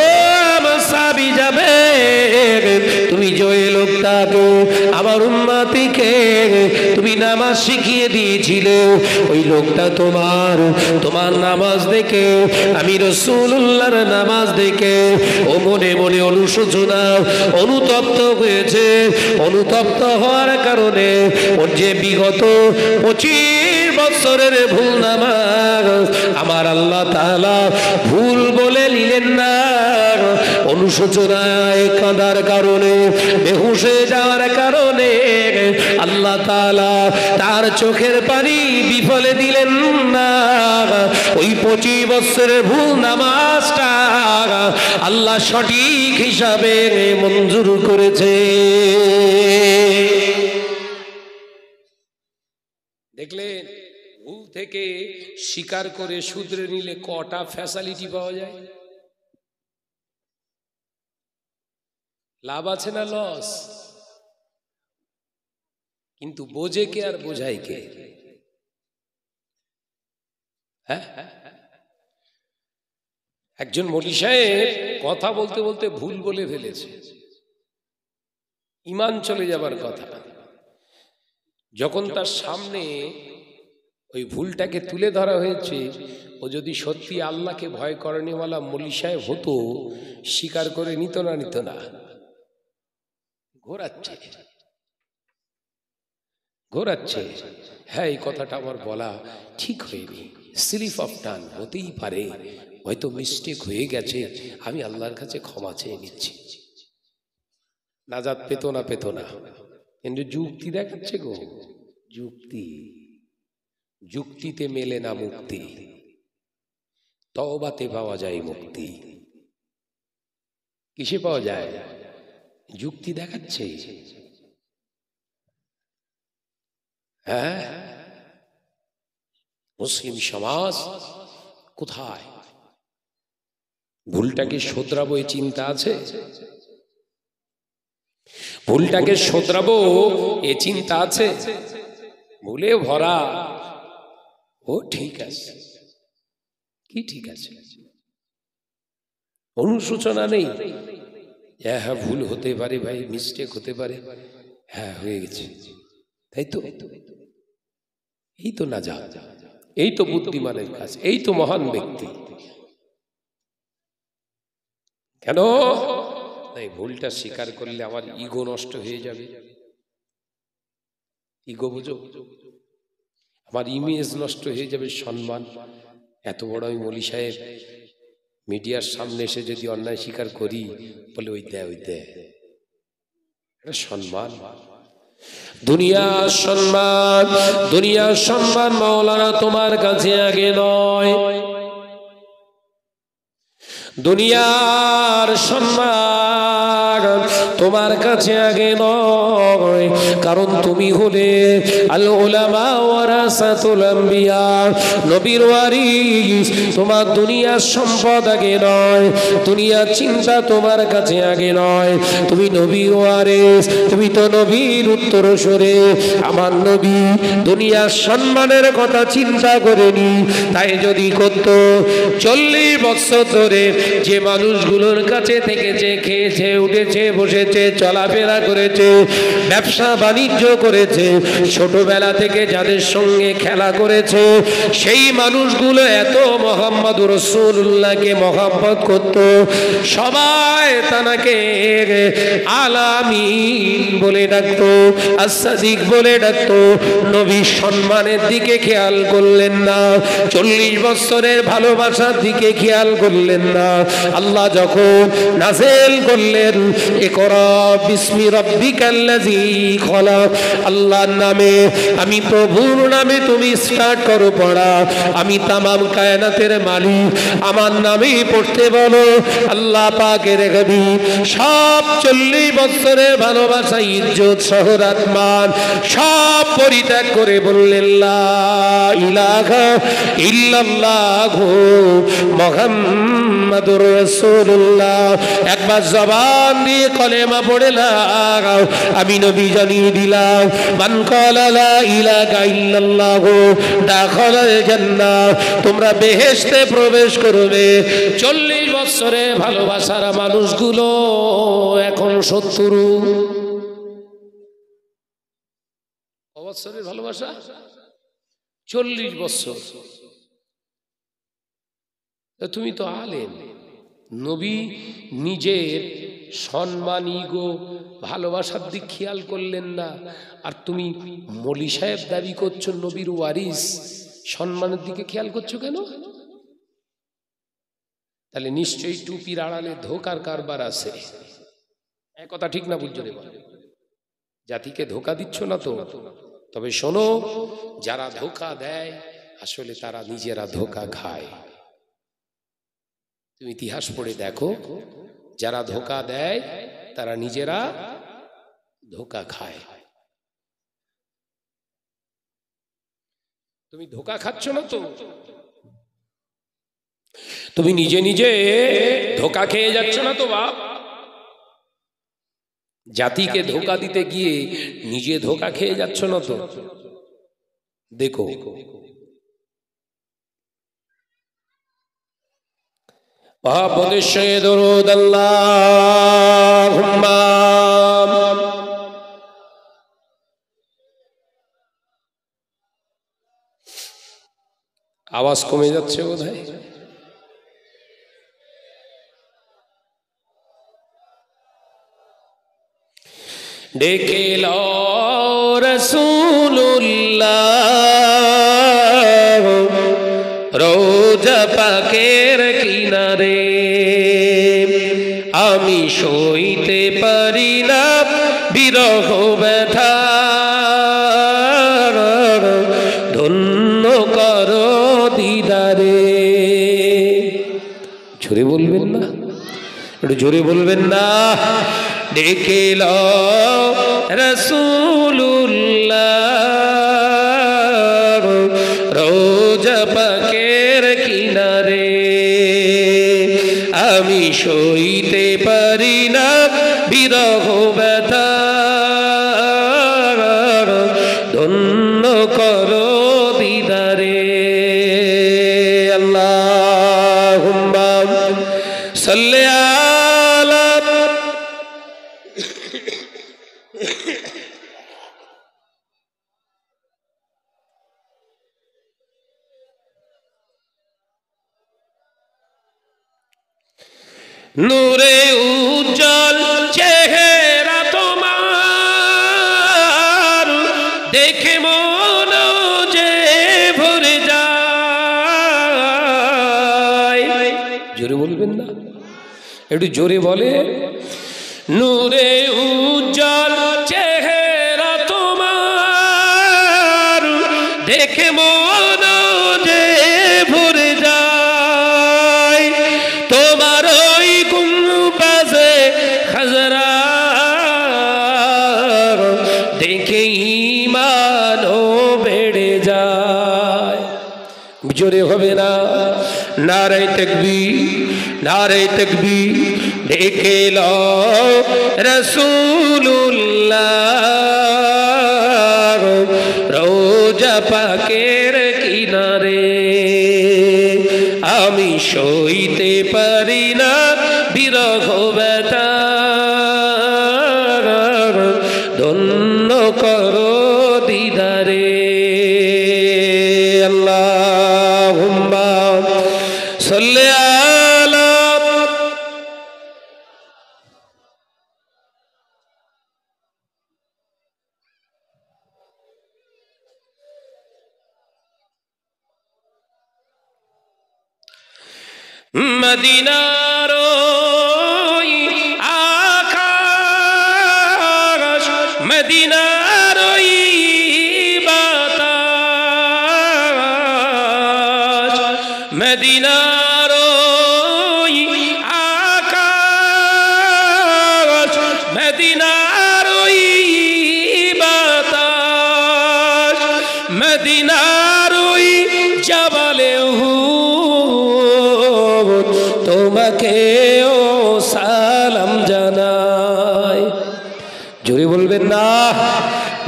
[SPEAKER 1] আমার সাহাবী জাবের, তুমি যে লোকটাকে আমার উম্মতিকে তুমি নামাজ শিখিয়ে দিয়েছিলে, ওই লোকটা তোমার নামাজ দেখে আমি রাসূলুল্লাহর নামাজ দেখে ও মনে মনে অনুশোচনা অনুতপ্ত হয়েছে। অনুতপ্ত হওয়ার কারণে ওর যে বিগত 25 বছরের ভুল নামাজ আমার আল্লাহ তাআলা ভুল বলে নিলেন না। অনুশোচনায় কাঁদার কারণে বেহুশ হয়ে যাওয়ার কারণে আল্লাহ তাআলা তার চোখের পানি বিফলে দিলেন না। ওই 25 বছরের ভুল নামাজটা আল্লাহ সঠিক হিসাবে মঞ্জুর করেছে। দেখলেন, ভুল থেকে স্বীকার করে শুধরে নিলে কটা ফ্যাসিলিটি পাওয়া যায়। লাভ আছে না লস? কিন্তু বোঝে কে আর বোঝায় কে? হ্যাঁ, একজন মৌলভী সাহেব কথা বলতে বলতে ভুল বলে ফেলেছে, ঈমান চলে যাবার কথা। যখন তার সামনে ওই ভুলটাকে তুলে ধরা হয়েছে, ও যদি সত্যি আল্লাহকে ভয় করেনিওয়ালা মৌলভী সাহেব হতো, স্বীকার করে নিত না? ঘোরাচ্ছে। হ্যাঁ, এই কথাটা আমার বলা ঠিক হয়নি, স্লিপ অফ টাং হতেই পারে, হয়তো মিস্টেক হয়ে গেছে, আমি আল্লাহর কাছে ক্ষমা চেয়ে নিচ্ছি। নাজাত পেত না, কিন্তু যুক্তি দেখাচ্ছে গো, যুক্তিতে মেলে না মুক্তি, তওবাতে পাওয়া যায় মুক্তি। কিসে পাওয়া যায়? যুক্তি দেখাচ্ছে। হ্যাঁ, মুসলিম সমাজ কোথায়? ভুলটাকে শোধরাবো এই চিন্তা আছে? ভুলটাকে শোধরাবো এ চিন্তা আছে? ভুলে ভরা। ও ঠিক আছে, কি ঠিক আছে? অনুশোচনা নেই। হ্যাঁ, ভুল হতে পারে ভাই, মিস্টেক হতে পারে, হ্যাঁ হয়ে গেছে, তাই তো? এই তো না যা, এই তো বুদ্ধিমানের কাজ, এই তো মহান ব্যক্তি। কেন? তাই ভুলটা স্বীকার করলে আমার ইগো নষ্ট হয়ে যাবে। ইগো বুঝো? আমার ইমেজ নষ্ট হয়ে যাবে, সম্মান। এত বড় আমি মৌলভী সাহেব, মিডিয়ার সামনে এসে যদি অন্যায় স্বীকার করি, বলে ওই দেয় সম্মান। দুনিয়ার সম্মান মাওলানা তোমার কাছে আগে নয়। দুনিয়ার সম্মান তোমার কাছে আগে নয়, কারণ তুমি হলে আল উলামা ওয়ারাসাতুল আম্বিয়া, নবীর ওয়ারিস। তোমার দুনিয়ার সম্পদ আগে নয়, দুনিয়ার চিন্তা তোমার কাছে আগে নয়। তুমি নবীর ওয়ারিস, তুমি তো নবীর উত্তরসূরি। আমার নবী দুনিয়ার সম্মানের কথা চিন্তা করেনি। তাই যদি করতো, 40 বছর ধরে যে মানুষগুলোর কাছে থেকেছে, খেয়েছে, উঠেছে, বসেছে, করেছে, চলাফেরা করেছে, ব্যবসা বাণিজ্য করেছে, ছোটবেলা থেকে যাদের সঙ্গে খেলা করেছে, সেই মানুষগুলো এত মুহাম্মদুর রাসূলুল্লাহকে মহব্বত করত, সবাই তানাকে আলামিন বলে ডাকতো, as-সাদিক বলে ডাকতো। নবীর সম্মানের দিকে খেয়াল করলেন না, 40 বছরের ভালোবাসার দিকে খেয়াল করলেন না। আল্লাহ যখন নাযিল করলেন ইকরা বিসমি রাব্বিকাল্লাযী খলাক, আল্লাহর নামে, আমি প্রভুর নামে তুমি স্টার্ট করো পড়া, আমি তামাম কায়নাতের মালিক, আমার নামেই পড়তে বলো। আল্লাহ পাকের হাবিব সব 40 বছরের ভালোবাসা, ইজ্জত, শহরত, মান সব পরিত্যাগ করে বললেন লা ইলাহা ইল্লাল্লাহু মুহাম্মাদুর রাসূলুল্লাহ। একবার জবান দিয়ে কলেমা পড়ে লাগাও, আমি নবী জানিয়ে দিলাম, মান ক্বালা লা ইলাহা ইল্লাল্লাহু দাখালাল জান্নাহ, তোমরা বেহেশতে প্রবেশ করবে। 40 বছরের ভালোবাসার মানুষগুলো এখন শত্রু। বছরের ভালোবাসা 40 বছর। তুমি তো আলেম, নবী নিজের সম্মান, ইগো, ভালোবাসার দিক খেয়াল করলেন না, আর তুমি মলি সাহেব দাবি করছো নবীর ওয়ারিস, সম্মানের দিকে খেয়াল করছো কেন? তাহলে নিশ্চয়ই টুপির আড়ালে ধোকার কারবার আছে। এক কথা ঠিক না বুঝছো রে? জাতিকে ধোকা দিচ্ছ না তো? তবে শোনো, যারা ধোকা দেয় আসলে তারা নিজেরা ধোকা খায়। তুমি ইতিহাস পড়ে দেখো, যারা ধোকা দেয় তারা নিজেরা ধোকা খায়। তুমি ধোকা খাচ্ছ না তো? তুমি নিজে নিজে ধোকা খেয়ে যাচ্ছ না তো বাপ? জাতিকে ধোকা দিতে গিয়ে নিজে ধোকা খেয়ে যাচ্ছ না তো? দেখো, মহাপদের সঙ্গে দরুদ আল্লাহুম্মা। আওয়াজ কমে যাচ্ছে বোধহয়। ডেকে লো রাসূলুল্লাহ রোজা পাকের কিনারে, আমি সইতে পারি না বিরহ ব্যথা, ধন্য করো দিদারে। জোরে বলবেন না? একটু জোরে বলবেন না? ডেকে লো রাসূলুল্লাহ রোজা পাকের কিনারে, আমি সইতে পারি না বিরহ ব্যথা, ধন্য করো দিদারে। আল্লাহুম্মা সাল্লি আলা নূরে উজ্জ্বল চেহারা তোমার, দেখে মন যে ভরে যায়। জোরে বলবেন না? একটু জোরে বলে। নূরে উজ্জ্বল চেহারা তোমার, দেখে মন যে ভরে যায়। তোমার ওই গুম্বাজে খাজরা দেখে ঈমানও বেড়ে যায়। জোরে হবে না? নারে তাকবীর, নারে তাকবীর। ডেকে লো রাসূলুল্লাহ রোজা পাকের কিনারে, আমি সইতে পারি না বিরহ ব্যথা, করো দিদারে। আল্লাহুম্মা সাল্লি আলা মদিনার ওই আকাশ, মদিনার ওই বাতাস, মদিনার ওই আকাশ, মদিনার ওই বাতাস, মদিনার ওই জাবালে তোমাকেও সালাম জানাই। জোরে বলবেন না,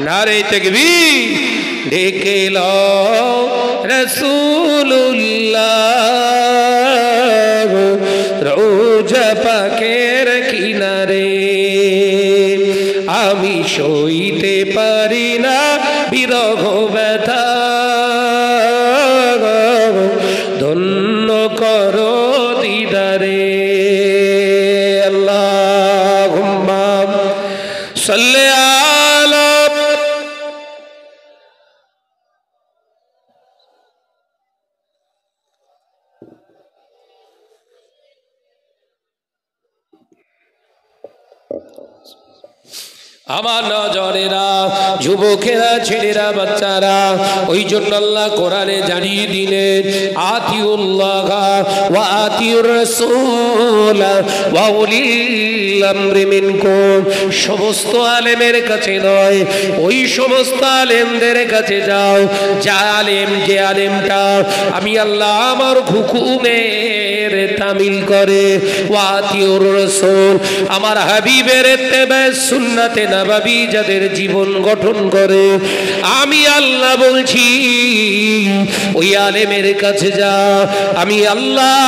[SPEAKER 1] নারে তাকবীর। ডেকে লও রাসূলুল্লাহ রওজা পাকের কিনারে, আমি সইতে পারি না বিরহ ব্যথা, ধন্য করো দিদারে। আল্লাহুম্মা সাল্লি আলা আমার নজরেরা, যুবকেরা, ছেলেরা, বাচ্চারা, ওই জন্য আল্লাহ কোরআনে জানিয়ে দিলেন আতিউল্লাহ ওয়া আতিউর রাসূল ওয়া উলিল আমরি মিনকুম। সমস্ত আলেমের কাছে নয়, ওই সমস্ত আলেমদের কাছে যাও যে আলেমটা আমি আল্লাহ আমার হুকুমের তামিল করে। ওয়া আতিউর রাসূল, আমার হাবিবের ইত্তেবা সুন্নাতে নববী যাদের জীবন গঠন করে। আমি আল্লাহ বলছি ওই আলেমের কাছে যা, আমি আল্লাহ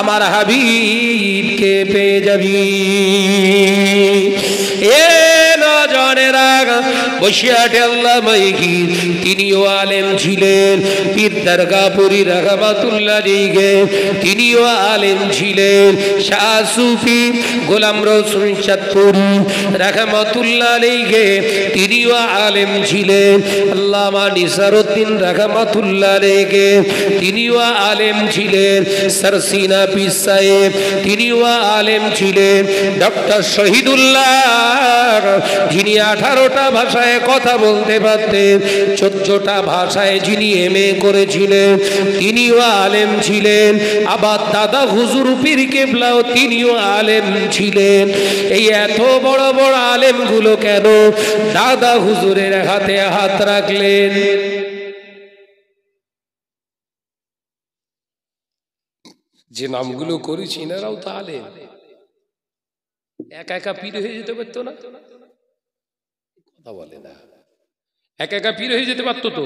[SPEAKER 1] আমার হাবিবকে পেয়ে যাবি। এ নজরেরা, বসিয়াটে আল্লাহ মাইকি, তিনিও আলেম ছিলেন। পীর দরগাপুরি রহমাতুল্লাহ আলাইহি, তিনিও আলেম ছিলেন। শাহ সুফি গোলাম রসুল চাঁদপুরি রহমাতুল্লাহ আলাইহি, তিনিও আলেম ছিলেন। আল্লামা নিসারউদ্দিন রহমাতুল্লাহ আলাইহি, তিনিও আলেম ছিলেন। সরসিনা পীর সাহেব, তিনিও আলেম ছিলেন। ডক্টর শহীদুল্লাহ, যিনি 18টা ভাষায় কথা বলতে পারতেন, 14টা ভাষায় যিনি MA করেছিলেন, তিনিও আলেম ছিলেন। আবার দাদা হুজুর পীর কেবলাও তিনিও আলেম ছিলেন। এই এত বড় বড় আলেমগুলো কেন দাদা হুজুরের হাতে হাত রাখলেন? যে নামগুলো করেছি এনারাও তো আলেম। একা একা পীর হয়ে যেতে পারতো না? কথা বলে না। একা একা পীর হয়ে যেতে পারতো তো?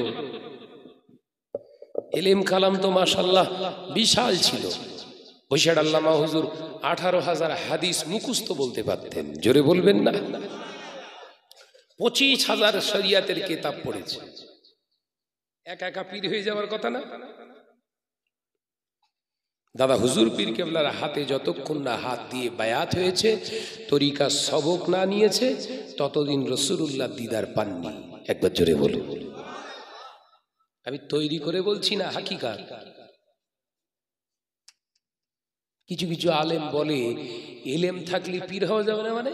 [SPEAKER 1] এলেম কালাম তো মাশাআল্লাহ বিশাল ছিল। বৈশাখ আল্লামা হুজুর 18,000 হাদিস মুখস্থ বলতে পারতেন। জোরে বলবেন না? 25,000 শরিয়াতের কিতাব পড়েছে। একা একা পীর হয়ে যাওয়ার কথা না। দাদা হুজুর পীর কেবলার হাতে যতক্ষণ না হাত দিয়ে বায়াত হয়েছে, তরিকা সবক না নিয়েছে, ততদিন রাসূলুল্লাহ দিদার পাননি। একবার জোরে বলুন। আমি তৈরি করে বলছি না, হাকিকাত। কিছু কিছু আলেম বলে এলেম থাকলে পীর হওয়া যাবে না, মানে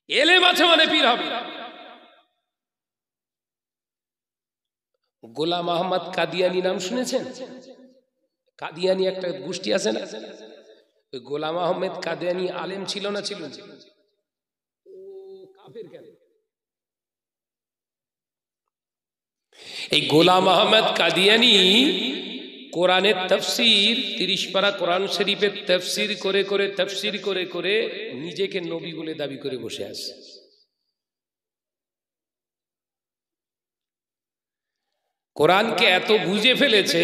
[SPEAKER 1] এলেম আছে মানে পীর হবে। গোলাম আহমদ কাদিয়ানি নাম শুনেছেন? কাদিয়ানি একটা গোষ্ঠী আছে না? ওই গোলাম আহমেদ কাদিয়ানি আলেম ছিল না? ছিল। এই গোলাম আহমেদ কাদিয়ানি কোরআনের তাফসীর 30 পারা কোরআন শরীফের তাফসীর করে করে নিজেকে নবী বলে দাবি করে বসে আছে। কোরআনকে এত বুঝে ফেলেছে,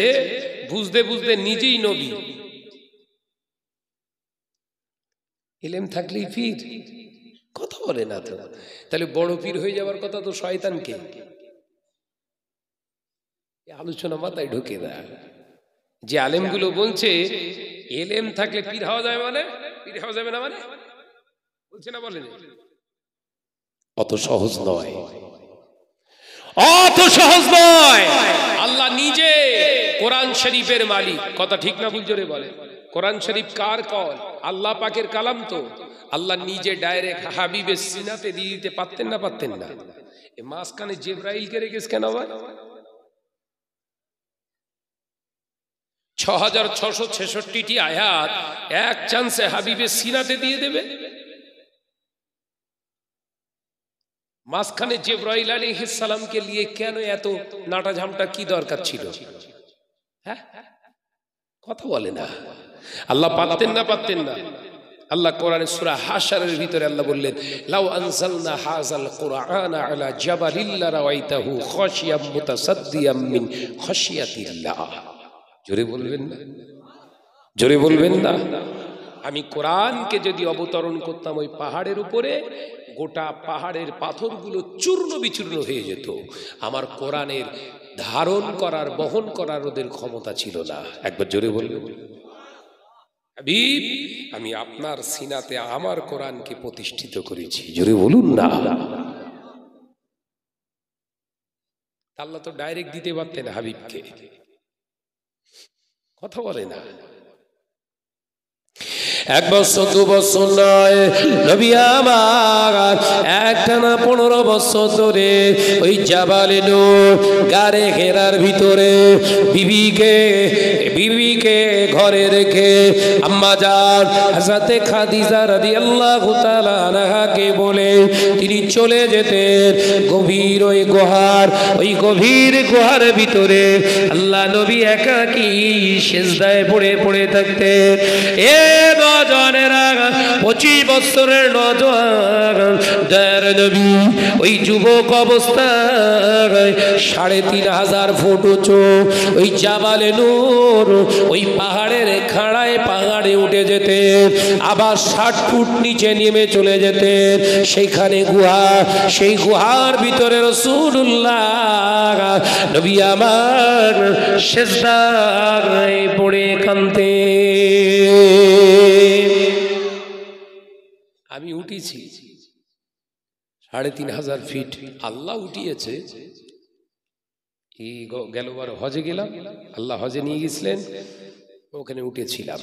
[SPEAKER 1] বুঝতে বুঝতে নিজেই নবী। এলেম থাকলেই পীর? কথা বলে না তো। তাহলে বড় পীর হয়ে যাওয়ার কথা তো শয়তানকে, আলোচনা মাথায় ঢুকে দেয়। যে আলেমগুলো বলছে এলেম থাকলে পীর হওয়া যাবে, মানে পীর হওয়া যাবে না, মানে বলছে না, বলেন? অত সহজ নয়, অত সহজ নয়। আল্লাহ নিজে কোরআন শরীফের মালিক, কথা ঠিক না ভুল জোরে বলে? কোরআন শরীফ কার কল? আল্লাহ পাকের কালাম তো। আল্লাহ নিজে ডাইরেক্ট হাবিবের সিনাতে দিয়ে দিতে পারতেন না? পারতেন না? এই মাঝখানে জিবরাইলকে রেখেছ কেন ভাই? 6666টি আয়াত এক চান্সে হাবিবের সিনাতে দিয়ে দেবে। মাঝখানে জিবরাইল আলাইহিস সালামকে নিয়ে কেন এত নাটা ঝামটা কি দরকার ছিল? হ্যাঁ, কথা বলে না। আল্লাহ পারতেন না? পারতেন না? আল্লাহ কোরআনে সূরা হাশরের ভিতরে আল্লাহ বললেন, লাউ আনজালনা হাযাল কুরআনা আলা জাবালিল লারাআইতাহু খাশিয়াম মুতাসাদ্দিয়াম মিন খাশিয়াতিল্লাহ। জোরে বলবেন না? জোরে বলবেন না? আমি কোরআনকে যদি অবতরণ করতাম ওই পাহাড়ের উপরে, গোটা পাহাড়ের পাথরগুলো চূর্ণ বিচূর্ণ হয়ে যেত। আমার কোরআনের ধারণ করার, বহন করার ওদের ক্ষমতা ছিল না। একবার জোরে বলবেন? হাবিব, আমি আপনার সিনাতে আমার কোরআনকে প্রতিষ্ঠিত করেছি। জোরে বলুন না। আল্লাহ তো ডাইরেক্ট দিতে পারতেন হাবিবকে, কথা বলে না। এক বছর, দু বছর নয়, নবী আমার একটানা 15 বছর ধরে ওই জাবালে নূর গারে ঘেরার ভিতরে বিবিকে ঘরে রেখে আম্মা জান হযরতে খাদিজা রাদিয়াল্লাহু তাআলা আনহাকে বলে তিনি চলে যেতেন গভীর ওই গভীর গুহার ভিতরে। আল্লাহ নবী একাকী সিজদায় পড়ে থাকতেন। 25 বছরের নওজোয়ান দয়ার নবী ওই যুবক অবস্থায় 3500 ফুট উঁচু ওই জাবালে নূর ওই পাহাড়ের খাড়ায় পাহাড়ে উঠে যেতেন, আবার 60 ফুট নিচে নেমে চলে যেতেন। সেইখানে গুহা, সেই গুহার ভিতরে রাসূলুল্লাহ নবী আমার সিজদায় পড়ে কাঁদতেন। আমি উঠেছি 3500 ফিট, আল্লাহ উঠিয়েছে। এই গেলবার হজে গেলাম, আল্লাহ হজে নিয়ে গেছিলেন, ওখানে উঠেছিলাম।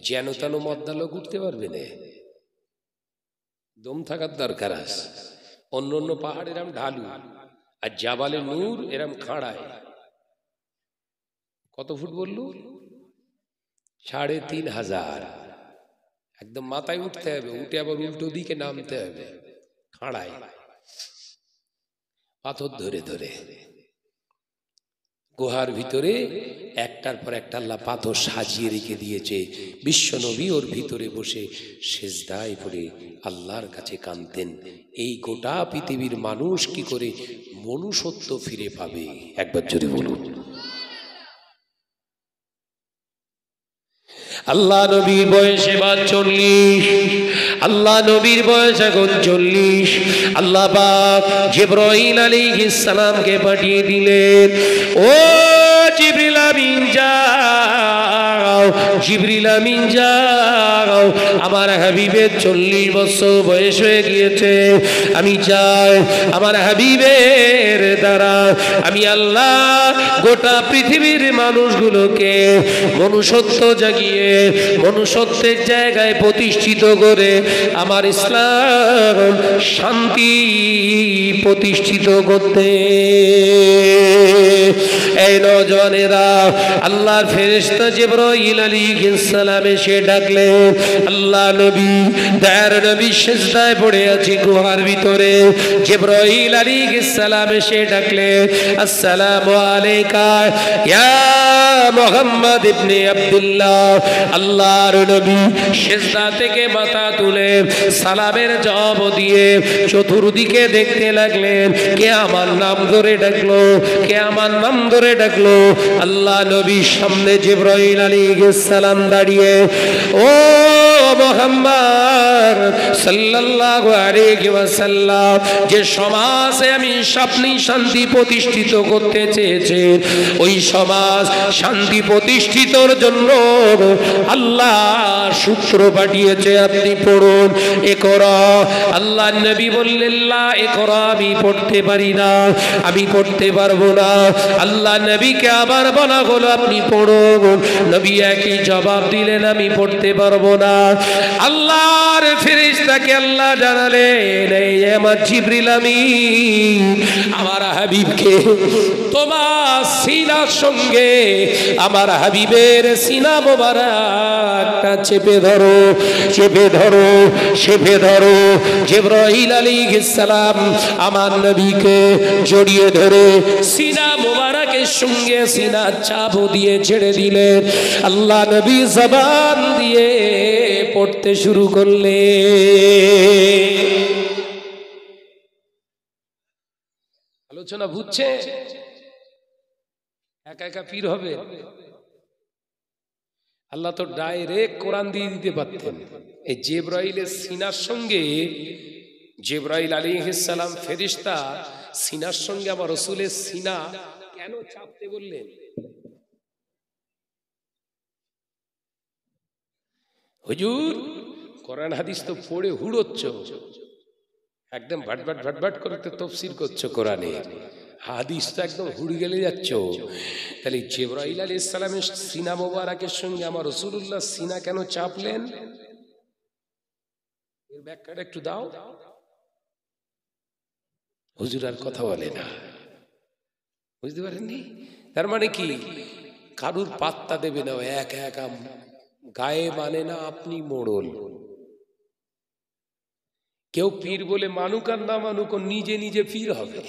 [SPEAKER 1] যেন তেন মদ্দা লোক উঠতে পারবে না, দম থাকার দরকার আছে। অন্য অন্য পাহাড় এরম ঢালু, আর জাবালে নূর এরম খাড়ায়। কত ফুট বললু? 3500। একদম মাথায় উঠতে হবে, উঠে আবার উল্টো দিকে নামতে হবে, খাড়ায় পাথর ধরে ধরে। গুহার ভিতরে একটার পর একটা আল্লাহ পাথর সাজিয়ে রেখে দিয়েছে। বিশ্ব নবী ওর ভিতরে বসে সিজদায় পড়ে আল্লাহর কাছে কাঁদতেন। এই গোটা পৃথিবীর মানুষ কি করে মনুষ্যত্ব ফিরে পাবে? একবার জোরে বলুন। আল্লাহ নবীর বয়স এবার 40, আল্লাহ নবীর বয়স এখন 40। আল্লাহ পাক জিবরাইল আলাইহিস সালামকে পাঠিয়ে দিলেন, ও জিবরিল আমিন যাও, জিবরিল আমিন যাও, আমার হাবিবের 40 বছর বয়স হয়ে গিয়েছে। আমি চাই আমার হাবিবের দ্বারা আমি আল্লাহ গোটা পৃথিবীর মানুষগুলোকে মনুষ্যত্ব জাগিয়ে মনুষ্যত্বের জায়গায় প্রতিষ্ঠিত করে আমার ইসলাম শান্তি প্রতিষ্ঠিত করতে। এই নওজওয়ানেরা আল্লাহর ফেরেশতা জিবরাইল আলাইহিস সালাম এসে ডাকলেন, আল্লাহ নবী দয়ার নবী সিজদায় পড়ে আছে গুহার ভিতরে। জিবরাইল আলাইহিস সালাম এসে ডাকলেন, আসসালামু আলাইকা ইয়া মুহাম্মদ ইবনে আব্দুল্লাহ। আল্লাহর নবী সিজদা থেকে মাথা তুলে সালামের জবাব দিয়ে চতুর্দিকে দেখতে লাগলেন, কে আমার নাম ধরে ডাকলো, কে আমার নাম ধরে ডাকলো। আল্লাহ নবীর সামনে জিবরাইল আলাইহিস সালাম দাঁড়িয়ে, ও মুহাম্মদ সাল্লাল্লাহু আলাইহি ওয়াসাল্লাম যে সমাজে আমি আপনি শান্তি প্রতিষ্ঠিত করতে চেয়েছেন, ওই সমাজ শান্তি প্রতিষ্ঠিতর জন্য আল্লাহ সূত্র পাঠিয়েছে। আপনি পড়ুন ইকরা। আল্লাহ নবী বললেন লা ইকরা, আমি পড়তে পারি না, আমি পড়তে পারবো না। আল্লাহ নবীকে আবার বলা হলো আপনি পড়ুন। নবী একই জবাব দিলেন আমি পড়তে পারবো না। আল্লাহর ফেরেশতাকে আল্লাহ জানালেন এই আমার জিবরিল আমিন আমার হাবিবকে তোমার সিনার সঙ্গে আমার হাবিবের সিনা মোবারকটা চেপে ধরো, চেপে ধরো, চেপে ধরো। জিবরাইল আলাইহিস সালাম আমার নবীকে জড়িয়ে ধরে সিনা মোবারকের সঙ্গে সিনা চাপ দিয়ে ছেড়ে দিলেন। আল্লাহ নবী জবান দিয়ে পড়তে শুরু করলে। আলোচনা বুঝছে? একা একা পীর হবে? আল্লাহ তো ডাইরেক্ট কোরআন দিয়ে দিতে পারতেন। এই জিবরাইলের সিনার সঙ্গে, জিবরাইল আলাইহিস সালাম ফেরেশতা সিনার সঙ্গে আমার রাসূলের সিনা কেন চাপতে বললেন? হুজুর কোরআন হাদিস তো পড়ে হুড়োচ্ছ, একদম ভাটভাট ভাটভাট করে তো তাফসীর করছো কোরআনে, হাদিস তো একদম হুড়ে গেলে যাচ্ছ। তাহলে জিবরাইল আলাইহিস সালামের সিনা মোবারকের সঙ্গে আমার রাসূলুল্লাহ সিনা কেন চাপলেন? এর ব্যাখ্যাটা একটু দাও। হুজুর আর কথা বলে না, বুঝতে পারেননি? তার মানে কি কারুর পাত্তা দেবে না, একা একা গায়ে মানে না আপনি মোড়ল। কেউ পীর বলে মানুক আর না মানুক, নিজে নিজে পীর হবে।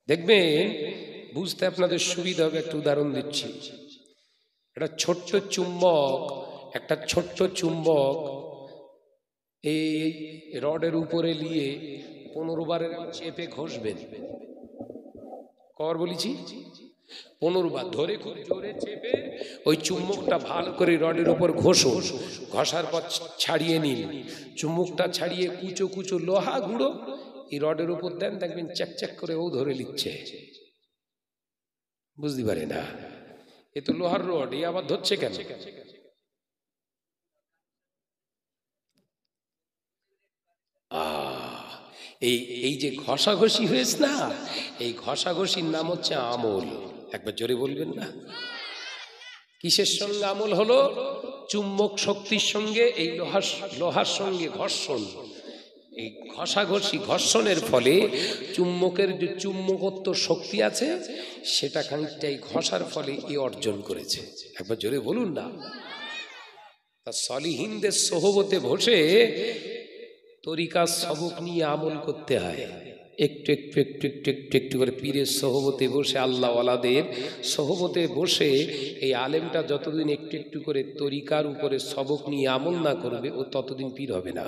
[SPEAKER 1] দেখবেন বুঝতে আপনাদের সুবিধা হবে, একটা উদাহরণ দিচ্ছি। একটা ছোট্ট চুম্বক, একটা ছোট্ট চুম্বক এই রডের উপরে নিয়ে 15 বার চেপে ঘষবেন। কবার বলেছি? 15 বার ধরে খুব জোরে চেপে ওই চুম্বকটা ভালো করে রডের উপর ঘষো। ঘষার পর ছাড়িয়ে নিন, চুম্বকটা ছাড়িয়ে কুচো কুচো লোহা গুঁড়ো এই রডের উপর দেন, দেখবেন চ্যাক করে ও ধরে নিচ্ছে। বুঝতে পারে না, এ তো লোহার রড, এ আবার ধরছে কেন? এই যে ঘষাঘষি হয়েছে না, এই ঘষাঘষির নাম হচ্ছে আমল। একবার জোরে বলবেন না? কিসের সঙ্গে আমল হলো? চুম্বক শক্তির সঙ্গে এই লোহার সঙ্গে ঘর্ষণ। এই ঘষাঘষি ঘর্ষণের ফলে চুম্বকের যে চুম্বকত্ব শক্তি আছে সেটা খানিকটা এই ঘষার ফলে এ অর্জন করেছে। একবার জোরে বলুন না। তা সলিহিনদের সোহবতে বসে তরিকার সবক নিয়ে আমল করতে হয়। একটু একটু একটু একটু একটু একটু করে পীরের সোহবতে বসে, আল্লাহ ওয়ালাদের সোহবতে বসে এই আলেমটা যতদিন একটু একটু করে তরিকার উপরে সবক নিয়ে আমল না করবে ও ততদিন পীর হবে না।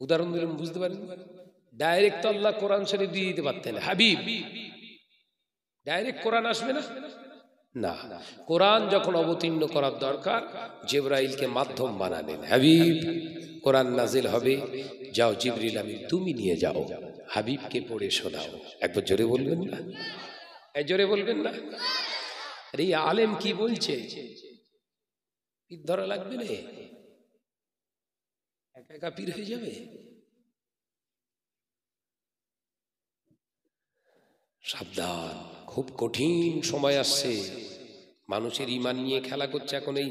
[SPEAKER 1] উদাহরণ দিলাম, বুঝতে পারেন? ডাইরেক্ট আল্লাহ কোরআন শরীফ দিয়ে দিতে পারতেন, হাবিব ডাইরেক্ট কোরআন আসবে না। না, কোরআন যখন অবতীর্ণ করার দরকার জিবরাইলকে মাধ্যম বানালেন। হাবিব কোরআন নাজিল হবে, যাও জিবরিল আমিন তুমি নিয়ে যাও, হাবিবকে পড়ে শোনাও। একবার জোরে বলবেন না? এই জোরে বলবেন না? আরে এই আলেম কি বলছে? পীর ধরা লাগবে না, একা একা পীর হয়ে যাবে। সাবধান, খুব কঠিন সময় আসছে। মানুষের ইমান নিয়ে খেলা করছে এখন। এই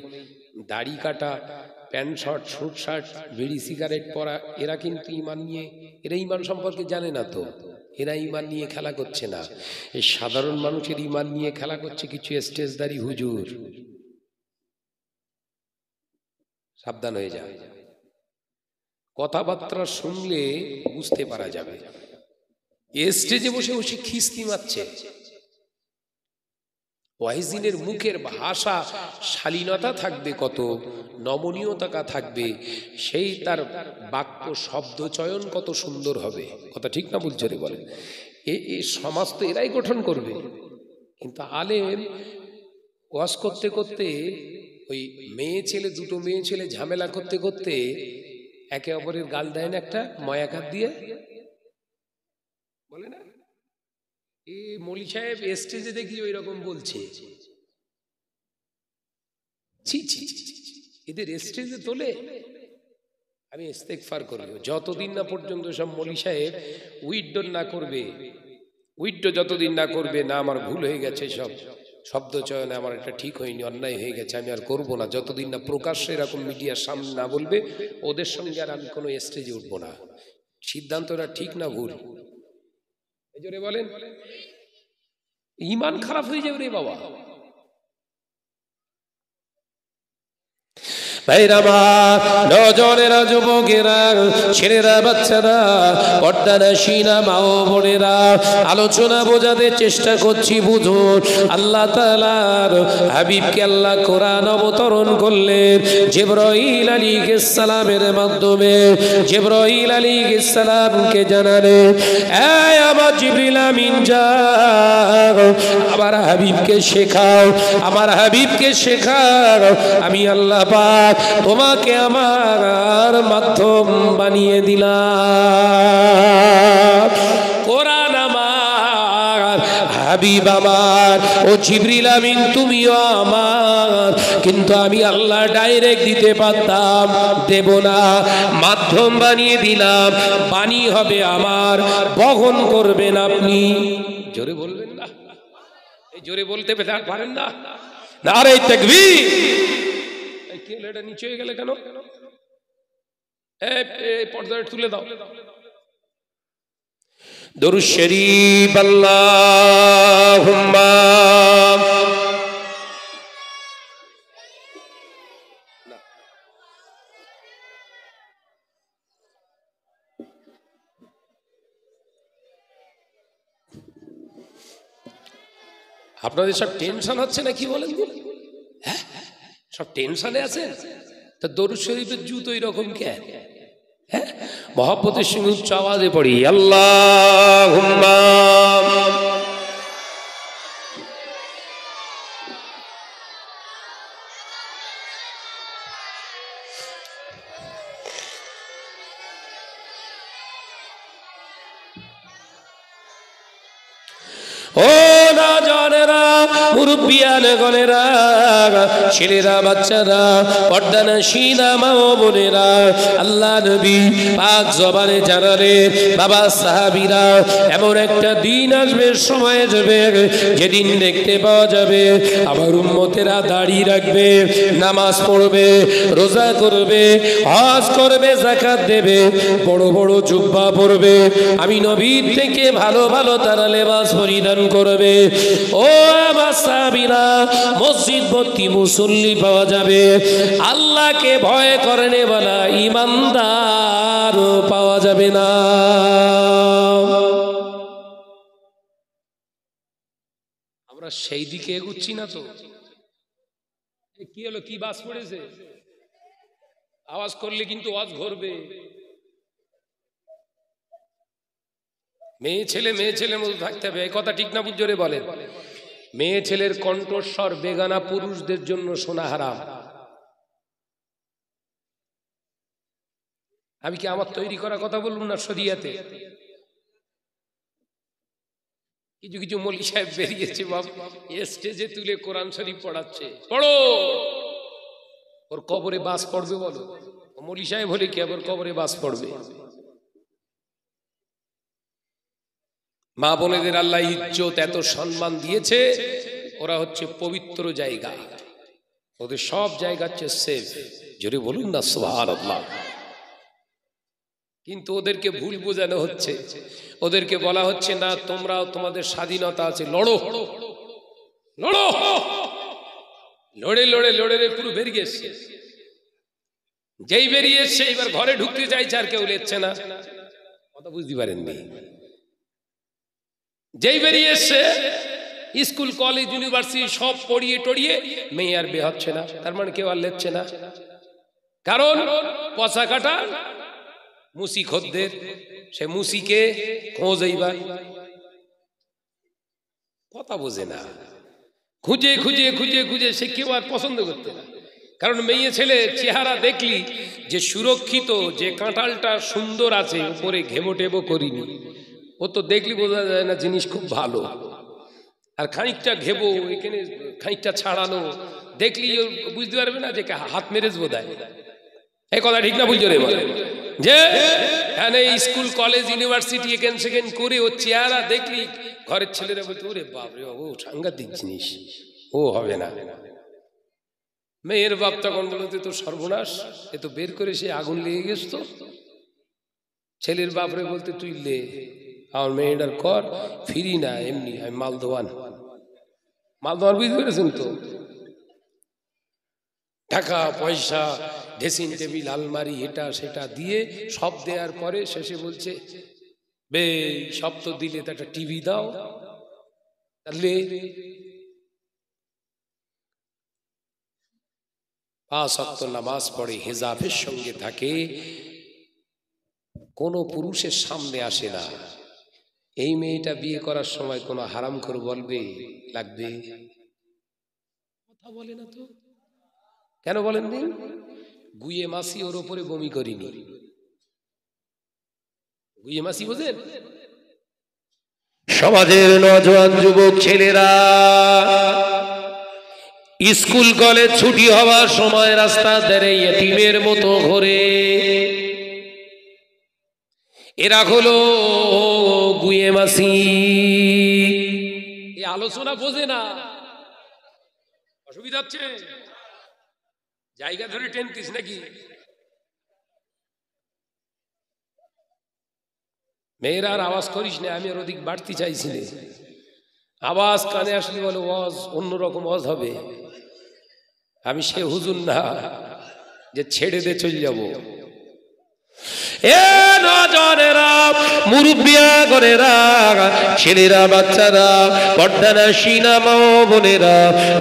[SPEAKER 1] দাড়ি কাটা, প্যান্ট শার্ট, স্যুট শার্ট, বিড়ি সিগারেট পরা, এরা কিন্তু ইমান নিয়ে, এরা ইমান সম্পর্কে জানে না তো, এরা ইমান নিয়ে খেলা করছে না। এই সাধারণ মানুষের ইমান নিয়ে খেলা করছে কিছু স্টেজদারি হুজুর। সাবধান হয়ে যায়। কথাবার্তা শুনলে বুঝতে পারা যাবে স্টেজে বসে বসে খিস্তি মারছে। ওয়াইজিনের মুখের ভাষা শালীনতা থাকবে, কত নমনীয়তা থাকবে, সেই তার বাক্য শব্দ চয়ন কত সুন্দর হবে। কথা ঠিক না বলছে রে? বলে এ সমাজ তো এরাই গঠন করবে। কিন্তু আলেম ওয়াজ করতে করতে ওই মেয়ে ছেলে, দুটো মেয়ে ছেলে ঝামেলা করতে করতে একে অপরের গাল দেয় না একটা ময়াকাত দিয়ে, বলে না? এই মৌলী সাহেব স্টেজে দেখি ওই রকম বলছে। এদের স্টেজে তোলে। আমি ইস্তেগফার করব যতদিন না পর্যন্ত সব মৌলী সাহেব উইথড্র না করবে, উইথড্র যতদিন না করবে, না আমার ভুল হয়ে গেছে, সব শব্দ চয়নে আমার এটা ঠিক হয়নি, অন্যায় হয়ে গেছে, আমি আর করব না, যতদিন না প্রকাশ্যে এরকম মিডিয়ার সামনে না বলবে, ওদের সঙ্গে আর আমি কোনো স্টেজে উঠবো না। সিদ্ধান্তটা ঠিক না ভুল? এই জন্য বলেন ঈমান খারাপ হয়ে যাবে রে বাবা। নজরেরা, যুবকেরা, ছেলেরা, বাচ্চারা, পর্দানাশীনা মা ও বোনেরা, আলোচনা বোঝাতে চেষ্টা করছি, বুঝুন। আল্লাহ তাআলার হাবিবকে আল্লাহ কোরআন অবতরণ করলেন জিবরাইল আলাইহিস সালামের মাধ্যমে। জিবরাইল আলাইহিস সালামকে জানালেন, এই আমার জিবরিল আমিন যাও, আমার হাবিবকে শেখাও, আমার হাবিবকে শেখাও, আমি আল্লাহ পাক তোমাকে আমার মাধ্যম বানিয়ে দিলাম। কোরআন আমার, হাবিব আমার, ও জিবরিল আমিন তুমিও আমার, কিন্তু আমি আল্লাহ ডাইরেক্ট দিতে পারতাম, দেব না, মাধ্যম বানিয়ে দিলাম। বাণী হবে আমার, বহন করবেন আপনি। জোরে বলবেন না? এই জোরে বলতে পারেন না? নারে তাকবীর! এটা নিচে হয়ে গেলে কেন? পর্দাটা তুলে দাও। দরুদ শরীফ। আল্লাহুম্মা আপনাদের সব টেনশন হচ্ছে না কি বলেন? হ্যাঁ, সব টেনশনে আছেন। তা দরুদ শরীফের জুতো এরকম কে? হ্যাঁ, মহব্বতের সঙ্গে উচ্চ আওয়াজে পড়ি আল্লাহুম্মা। ও নওজওয়ানেরা, মুরব্বিয়ানেরা, ছেলেরা, বাচ্চারা, পর্দানাশীনা মা ও বোনেরা, আল্লাহ নবী পাক জবানে জানালেন, বাবা সাহাবীরা, এমন একটা দিন আসবে, সময় যাবে, যেদিন দেখতে পাওয়া যাবে আমার উম্মতেরা দাড়ি রাখবে, নামাজ পড়বে, রোজা করবে, হজ করবে, যাকাত দেবে, বড় বড় জুব্বা পরবে, আমি নবীর থেকে ভালো ভালো তারা লেবাস পরিধান করবে। ও আমার সাহাবীরা, মসজিদ ভর্তি মুসল্লি পাওয়া যাবে, আল্লাহকে ভয় করেনে বলা ঈমানদার পাওয়া যাবে না। আমরা সেই দিকে এগুচ্ছি না তো? কি হলো, কি বাস পড়েছে? আওয়াজ করলে কিন্তু ওয়াজ ঘুরবে। মেয়ে ছেলে মতো থাকতে হবে, এই কথা ঠিক না? বুঝরে বলেন, মেয়ে ছেলের কণ্ঠস্বর বেগানা পুরুষদের জন্য শোনা হারাম। আমি কি আমার তৈরি করা কথা বলবো না? শরিয়াতে কিছু কিছু মৌলী সাহেব বেরিয়েছে, বাপ স্টেজে তুলে কোরআন শরীফ পড়াচ্ছে, পড়ো, ওর কবরে বাস পড়বে। বলো, মৌলী সাহেব হলে কি আবার কবরে বাস পড়বে? মা বোনেদের আল্লাহ ইজ্জত এত সম্মান দিয়েছে, ওরা হচ্ছে পবিত্র জায়গা, ওদের সব জায়গা হচ্ছে সেফ। জোরে বলুন না সুবহানাল্লাহ। কিন্তু ওদেরকে ভুল বোঝানো হচ্ছে, ওদেরকে বলা হচ্ছে না তোমরাও, তোমাদের স্বাধীনতা আছে, লড়ো লড়ো, লড়ে লড়ে লড়ে পুরো বেরিয়ে এসছে। যেই বেরিয়ে এসছে এবার ঘরে ঢুকতে চাইছে, আর কেউ লেচ্ছে না। কথা বুঝতে পারেননি? যেই বেরিয়ে এসছে স্কুল, কলেজ, ইউনিভার্সিটি সব পড়িয়ে টড়িয়ে মেয়ে আর বিয়ে হচ্ছে না, তার মানে কেউ আর লেচ্ছে না। কারণ পচা কাটা মুসি খদ্দের, সে মুসিকে খোঁজ। এইবার কথা বোঝে না, খুঁজে খুঁজে খুঁজে খুঁজে সে কেউ আর পছন্দ করতে না। কারণ মেয়ে ছেলে চেহারা দেখলি যে সুরক্ষিত, যে কাঁঠালটা সুন্দর আছে, উপরে ঘেবো টেবো করিনি, ও তো দেখলি বোঝা যায় না জিনিস খুব ভালো। আর খানিকটা ঘেবো, এখানে খানিকটা ছাড়ানো দেখলি বুঝতে পারবে না যে হাত মেরেজ বোধহয়। এই কথা ঠিক না বুঝছো রে? বলে যে এখানে স্কুল কলেজ ইউনিভার্সিটি এখান সেখান করে ও চেহারা দেখলি ঘরের ছেলেরা বলতো ওরে বাপরে ও সাংঘাতিক জিনিস, ও হবে না। মেয়ের বাপ তখন বলতে তো সর্বনাশ, এ তো বের করে সে আগুন লেগে গেছ। তো ছেলের বাপরে বলতে তুই লে আমার মেয়েটার কর, ফিরি না এমনি, আমি মালদোয়ান। মালদোয়ান বুঝতে পেরেছেন তো? টাকা পয়সা, ড্রেসিং টেবিল, আলমারি, এটা সেটা দিয়ে সব দেওয়ার পরে শেষে বলছে বে সব তো দিলে তো একটা টিভি দাও। তাহলে 5 ওয়াক্ত নামাজ পড়ে, হিজাবের সঙ্গে থাকে, কোনো পুরুষের সামনে আসে না। এই মেয়েটা বিয়ে করার সময় কোনো হারামখোর বলবে লাগবে? কথা বলে না তো। কেন বলেন নি? গুয়ে মাসি ওর উপরে বমি করিনি। গুয়ে মাসি বোঝেন? সমাজের নওজোয়ান যুবক ছেলেরা স্কুল কলেজ ছুটি হওয়ার সময় রাস্তা ধারে ইতিমের মতো ঘোরে। এরা হলো গুয়ে মাসি। এই আলোচনা বোঝে না, অসুবিধা হচ্ছে? জায়গা ধরে টেনতিস নাকি? মেয়েরা আর আওয়াজ করিস না, আমি আর ওদিক বাড়তে চাইছি না। আওয়াজ কানে আসলে বলে ওয়াজ অন্যরকম ওয়াজ হবে। আমি সে হুজুর না যে ছেড়ে দিয়ে চলে যাবো। এ নজরেরা, মুরব্বিয়া গরেরা, ছেলেরা, বাচ্চারা, পর্দানা সিনা মা বোনেরা,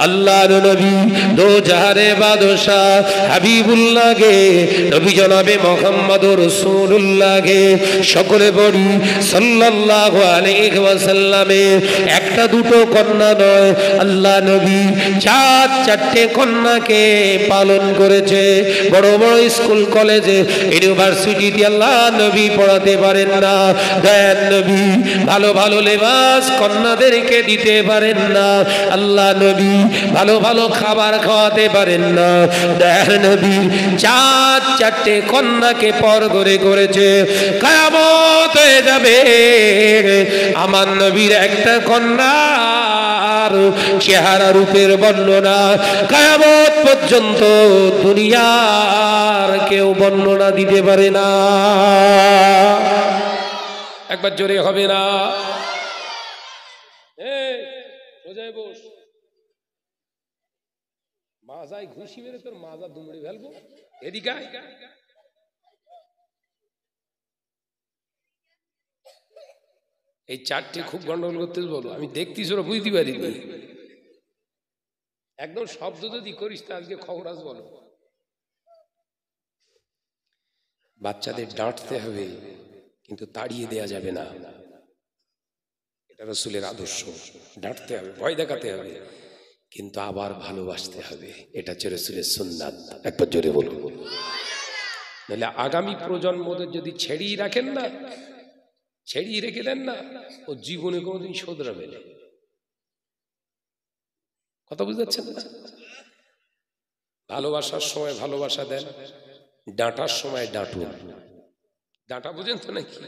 [SPEAKER 1] আল্লাহর নবী দো জাহারে বাদশা হাবিবুল্লাহ গে, নবী জনাবে মুহাম্মদুর রাসূলুল্লাহ গে সকলে বলি সাল্লাল্লাহু আলাইহি ওয়াসাল্লামে। একটা দুটো কন্যা নয়, আল্লাহ নবী 4 কন্যাকে পালন করেছে। বড় বড় স্কুল কলেজে ইউনিভার্সিটিতে আল্লাহ নবী পড়াতে পারেন না। দয়ার নবী ভালো ভালো লেবাস কন্যাদেরকে দিতে পারেন না। আল্লাহ নবী ভালো ভালো খাবার খাওয়াতে পারেন না। দয়ার নবী 4 কন্যাকে পর করে করেছে। কিয়ামত হয়ে যাবে, আমার নবীর একটা কন্যার চেহারা রূপের বর্ণনা কিয়ামত পর্যন্ত দুনিয়ার কেউ বর্ণনা দিতে পারে না। একবার জোরে হবে না? সোজায় বস, মাজায় ঘুষি মেরে তোর মাজা দুমড়ে ফেলবো। এদিকে এই 4টে খুব গন্ডগোল করতে বলো, আমি দেখতিস ওরা বুঝতে পারিনি। একদম শব্দ যদি করিস তা আজকে খবর আস বলো। বাচ্চাদের ডাঁটতে হবে কিন্তু তাড়িয়ে দেয়া যাবে না, এটা রাসূলের আদর্শ। ডাঁটতে হবে, ভয় দেখাতে হবে, কিন্তু আবার ভালোবাসতে হবে, এটা হচ্ছে রাসূলের সুন্নাত। একবার জোরে বলুন। নাহলে আগামী প্রজন্মদের যদি ছেড়িয়ে রাখেন না, ছেড়িয়ে রেখে দেন না, ও জীবনে কোনোদিন শোধরাবে না। কথা বুঝতে পারছেন না? ভালোবাসার সময় ভালোবাসা দেন, ডাঁটার সময় ডাঁটুন। ডাঁটা বুঝেন তো নাকি?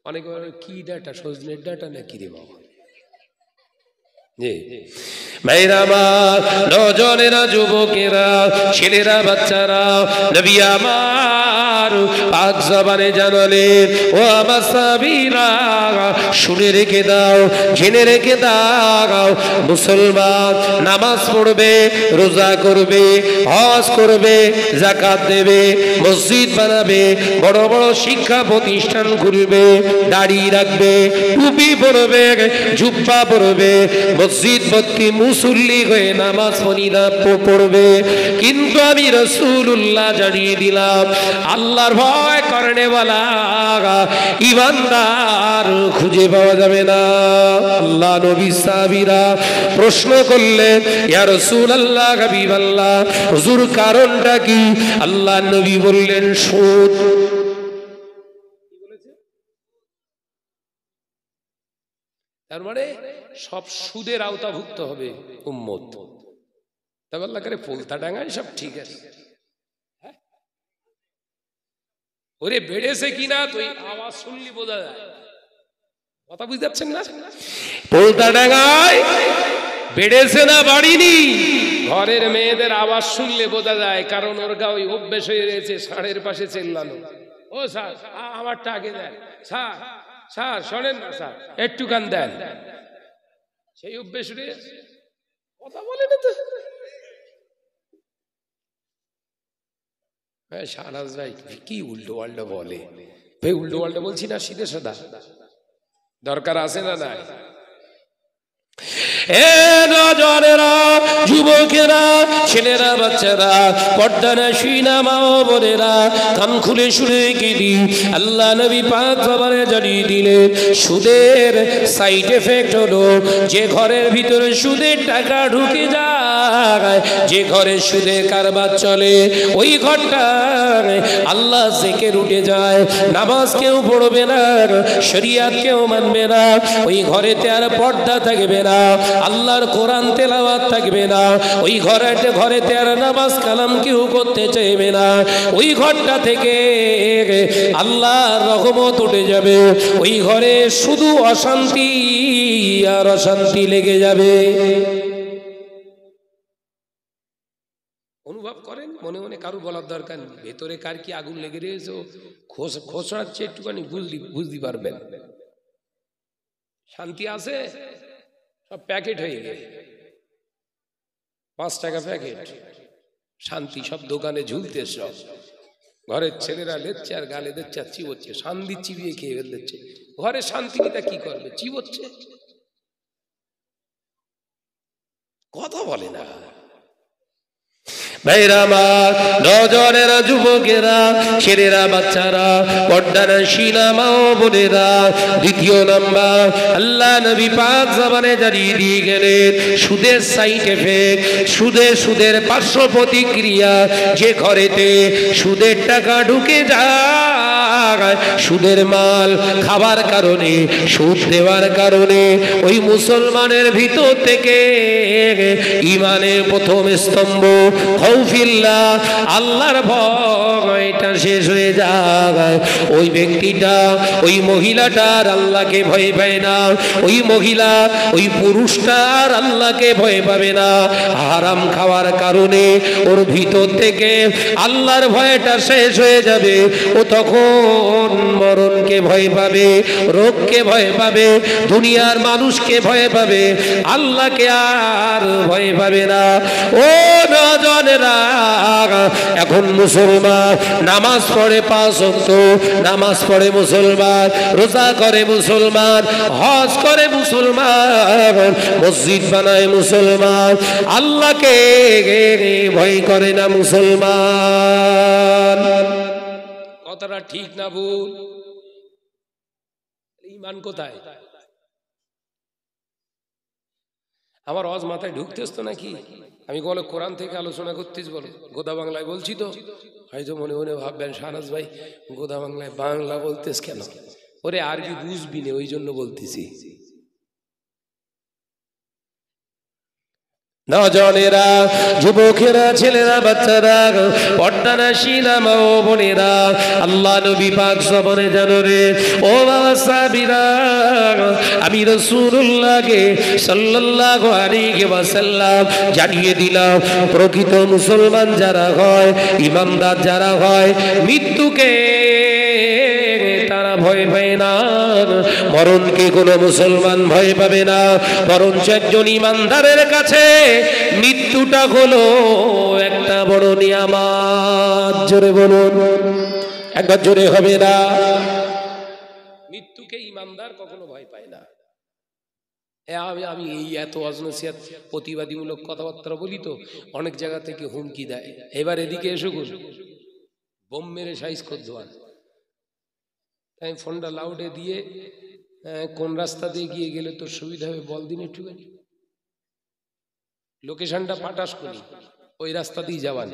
[SPEAKER 1] অনেকে কি ডাঁটা, সজনের ডাঁটা নাকি রে বাবা? ভাইরা আমার, নজনেরা, যুবকেরা, ছেলেরা, বাচ্চারা, নবী আমার পাক জবানে জানালেন, ও আমার সাহাবীরা শুনে রেখে দাও, জেনে রেখে দাও, মুসলমান নামাজ পড়বে, রোজা করবে, হজ করবে, যাকাত দেবে, মসজিদ বানাবে, বড় বড় শিক্ষা প্রতিষ্ঠান খুলবে, দাড়ি রাখবে, টুপি পরবে, জুব্বা পরবে, মসজিদ ভর্তি মুসল্লি হয়ে নামাজ পড়বে, কিন্তু আমি রাসূলুল্লাহ জানিয়ে দিলাম আল্লাহর ভয় করনেওয়ালা ইমানদার খুঁজে পাওয়া যাবে না। আল্লাহ নবী সাহাবীরা প্রশ্ন করলেন, ইয়া রাসূলুল্লাহ, হাবিবাল্লাহ, হুজুর কারণটা কি? আল্লাহ নবী বললেন, সুদ। তার মানে সব সুদের আওতাভুক্ত হবে উম্মত। তবে আল্লাহ করে পোলতা ডাঙায় সব ঠিক আছে। ওরে বেড়েছে কিনা তুই আওয়াজ শুনলি বোঝা যায়, কথা বুঝতে পারছেন না? পোলতা ডাঙায় বেড়েছে না বাড়িনি, ঘরের মেয়েদের আওয়াজ শুনলে বোঝা যায়, কারণ ওর গা ওই অভ্যেস হয়ে রয়েছে ষাঁড়ের পাশে চেল্লানো। ও স্যার আমারটা আগে দেন, স্যার স্যার শোনেন না স্যার একটুখান দেন, সেই অভ্যেস কথা বলে না তো। শাহনাজ ভাই কি উল্টো পাল্টা বলে ভাই, উল্টো পাল্টা বলছি না, সিধে সাদা দরকার আছে না নাই? যুবকেরা, ছেলেরা, বাচ্চারা, পর্দানা শুইনা মা বোনেরা, কান খুলে শুনে কি দি আল্লাহ নবী পাক জবানে জানিয়ে দিলেন, সুদের সাইড এফেক্ট হলো যে ঘরের ভিতরে সুদের টাকা ঢুকে যায়, যে ঘরে সুদের কারবার চলে, ওই ঘরটা আল্লাহ জিকির উঠে যায়, নামাজ কেউ পড়বে না, শরিয়াত কেউ মানবে না, ওই ঘরেতে আর পর্দা থাকবে না, আল্লাহর কোরআন তেলাওয়াত থাকবে না, ওই ঘরেতে আর নামাজ কালাম কেউ করতে চাইবে না, ওই ঘরটা থেকে আল্লাহর রহমত উঠে যাবে, ওই ঘরে শুধু অশান্তি আর অশান্তি লেগে যাবে। অনুভব করেন, মনে মনে কারু বলার দরকার নেই, ভেতরে কার কি আগুন লেগে রয়েছে খোঁচড়াচ্ছে একটুখানি বুঝতে পারবেন। শান্তি আছে, সব প্যাকেট হয়ে গেছে, 5 টাকা প্যাকেট শান্তি, সব দোকানে ঝুলতে, সব ঘরের ছেলেরা লেচ্ছে আর গালে দিচ্ছে আর চিবোচ্ছে, শান্তি চিবিয়ে খেয়ে ফেলছে। ঘরে শান্তি নিতে কি করবে, চিবোচ্ছে, কথা বলে না। ভাইরা আমার, নজরেরা, যুবকেরা, ছেলেরা, বাচ্চারা, পর্দানা শিনা মা বোনেরা, দ্বিতীয় নাম্বার আল্লাহ নবী পাক জবানে জানিয়ে দিয়ে গেলেন সুদের সাইড এফেক্ট, সুদের পার্শ্ব প্রতিক্রিয়া, যে ঘরেতে সুদের টাকা ঢুকে যায়, সুদের মাল খাবার কারণে, সুদ দেওয়ার কারণে ওই মুসলমানের ভিতর থেকে ইমানের প্রথম স্তম্ভ খৌফিল্লাহ, আল্লাহর ভয়টা শেষ হয়ে যায়। ওই ব্যক্তিটা, ওই মহিলাটার আল্লাহকে ভয় পায় না, ওই মহিলা, ওই পুরুষটার আল্লাহকে ভয় পাবে না। হারাম খাওয়ার কারণে ওর ভিতর থেকে আল্লাহর ভয়টা শেষ হয়ে যাবে। ও তখন মরণকে ভয় পাবে, রোগকে ভয় পাবে, দুনিয়ার মানুষকে ভয় পাবে, আল্লাহকে আর ভয় পাবে না। ও নজনেরা, এখন মুসলমান নামাজ পড়ে 5 ওয়াক্ত নামাজ পড়ে মুসলমান, রোজা করে মুসলমান, হজ করে মুসলমান, মসজিদ বানায় মুসলমান, আল্লাহকে ভয় করে না মুসলমান। কথাটা ঠিক না ভুল? ঈমান কোথায়? আমার ওয়াজ মাথায় ঢুকতেছ তো নাকি? আমি বলো কোরআন থেকে আলোচনা করতেছি, বলো গোদা বাংলায় বলছি তো, হয়তো মনে মনে ভাববেন শাহনাজ ভাই গোদা বাংলায় বাংলা বলতেছ কেন? ওরে আরবি বুঝবি না, ওই জন্য বলতেছি। নজনেরা, যুবকেরা, ছেলেরা, বাচ্চারা, পর্দানা শিনা মা ও বোনেরা, আল্লাহ নবী পাক জবানে জানো রে, ও বাবা সাহাবীরা, আমি রাসূলুল্লাহকে সাল্লাল্লাহু আলাইহি ওয়াসাল্লাম জানিয়ে দিলাম, প্রকৃত মুসলমান যারা হয়, ইমানদার যারা হয়, মৃত্যুকে তারা ভয় পায় না, মরণকে কোনো মুসলমান ভয় পাবে না। বরঞ্চ একজন ইমানদারের কাছে মৃত্যুটা হলো একটা বড় নিয়ামত। জোরে বলুন, একবার জোরে হবে না? মৃত্যুকে ইমানদার কখনো ভয় পায় না। আমি আমি এই এত অজনসিয়াত প্রতিবাদীমূলক কথাবার্তা বলি তো অনেক জায়গা থেকে হুমকি দেয়, এবার এদিকে এসো বোম মেরে সাইজ করে দেওয়ার। তাই ফোনটা লাউডে দিয়ে কোন রাস্তা দিয়ে গিয়ে গেলে তোর সুবিধা হবে বল দিন একটুখানি, লোকেশনটা পাঠাস করি, ওই রাস্তা দিয়ে যাওয়ান।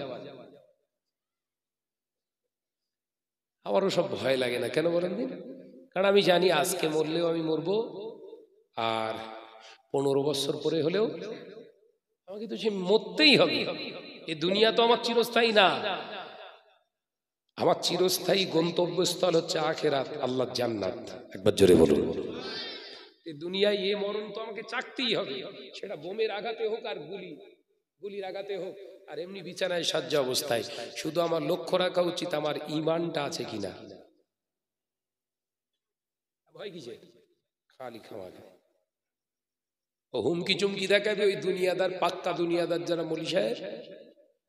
[SPEAKER 1] আমারও সব ভয় লাগে না, কেন বলেন দিন? কারণ আমি জানি আজকে মরলেও আমি মরবো, আর 15 বছর পরে হলেও আমাকে তো সে মরতেই হবে। এই দুনিয়া তো আমার চিরস্থায়ী না, আমার চিরস্থায়ী গন্তব্যস্থল হচ্ছে আখিরাত, আল্লাহর জান্নাত। একবার জোরে বলুন। এই দুনিয়ায় এ মরণ তো আমাকে চাকতেই হবে, সেটা বোমের আঘাতে হোক আর গুলির আঘাতে হোক, আর এমনি বিছানায় সাজ্জা অবস্থায়। শুধু আমার লক্ষ্য রাখা উচিত আমার ঈমানটা আছে কিনা। ভয় কিসে? খালি খামাখা ও হুমকি চুমকি দেখাবে ওই দুনিয়াদার, পাক্কা দুনিয়াদার যারা মলি সাহেব,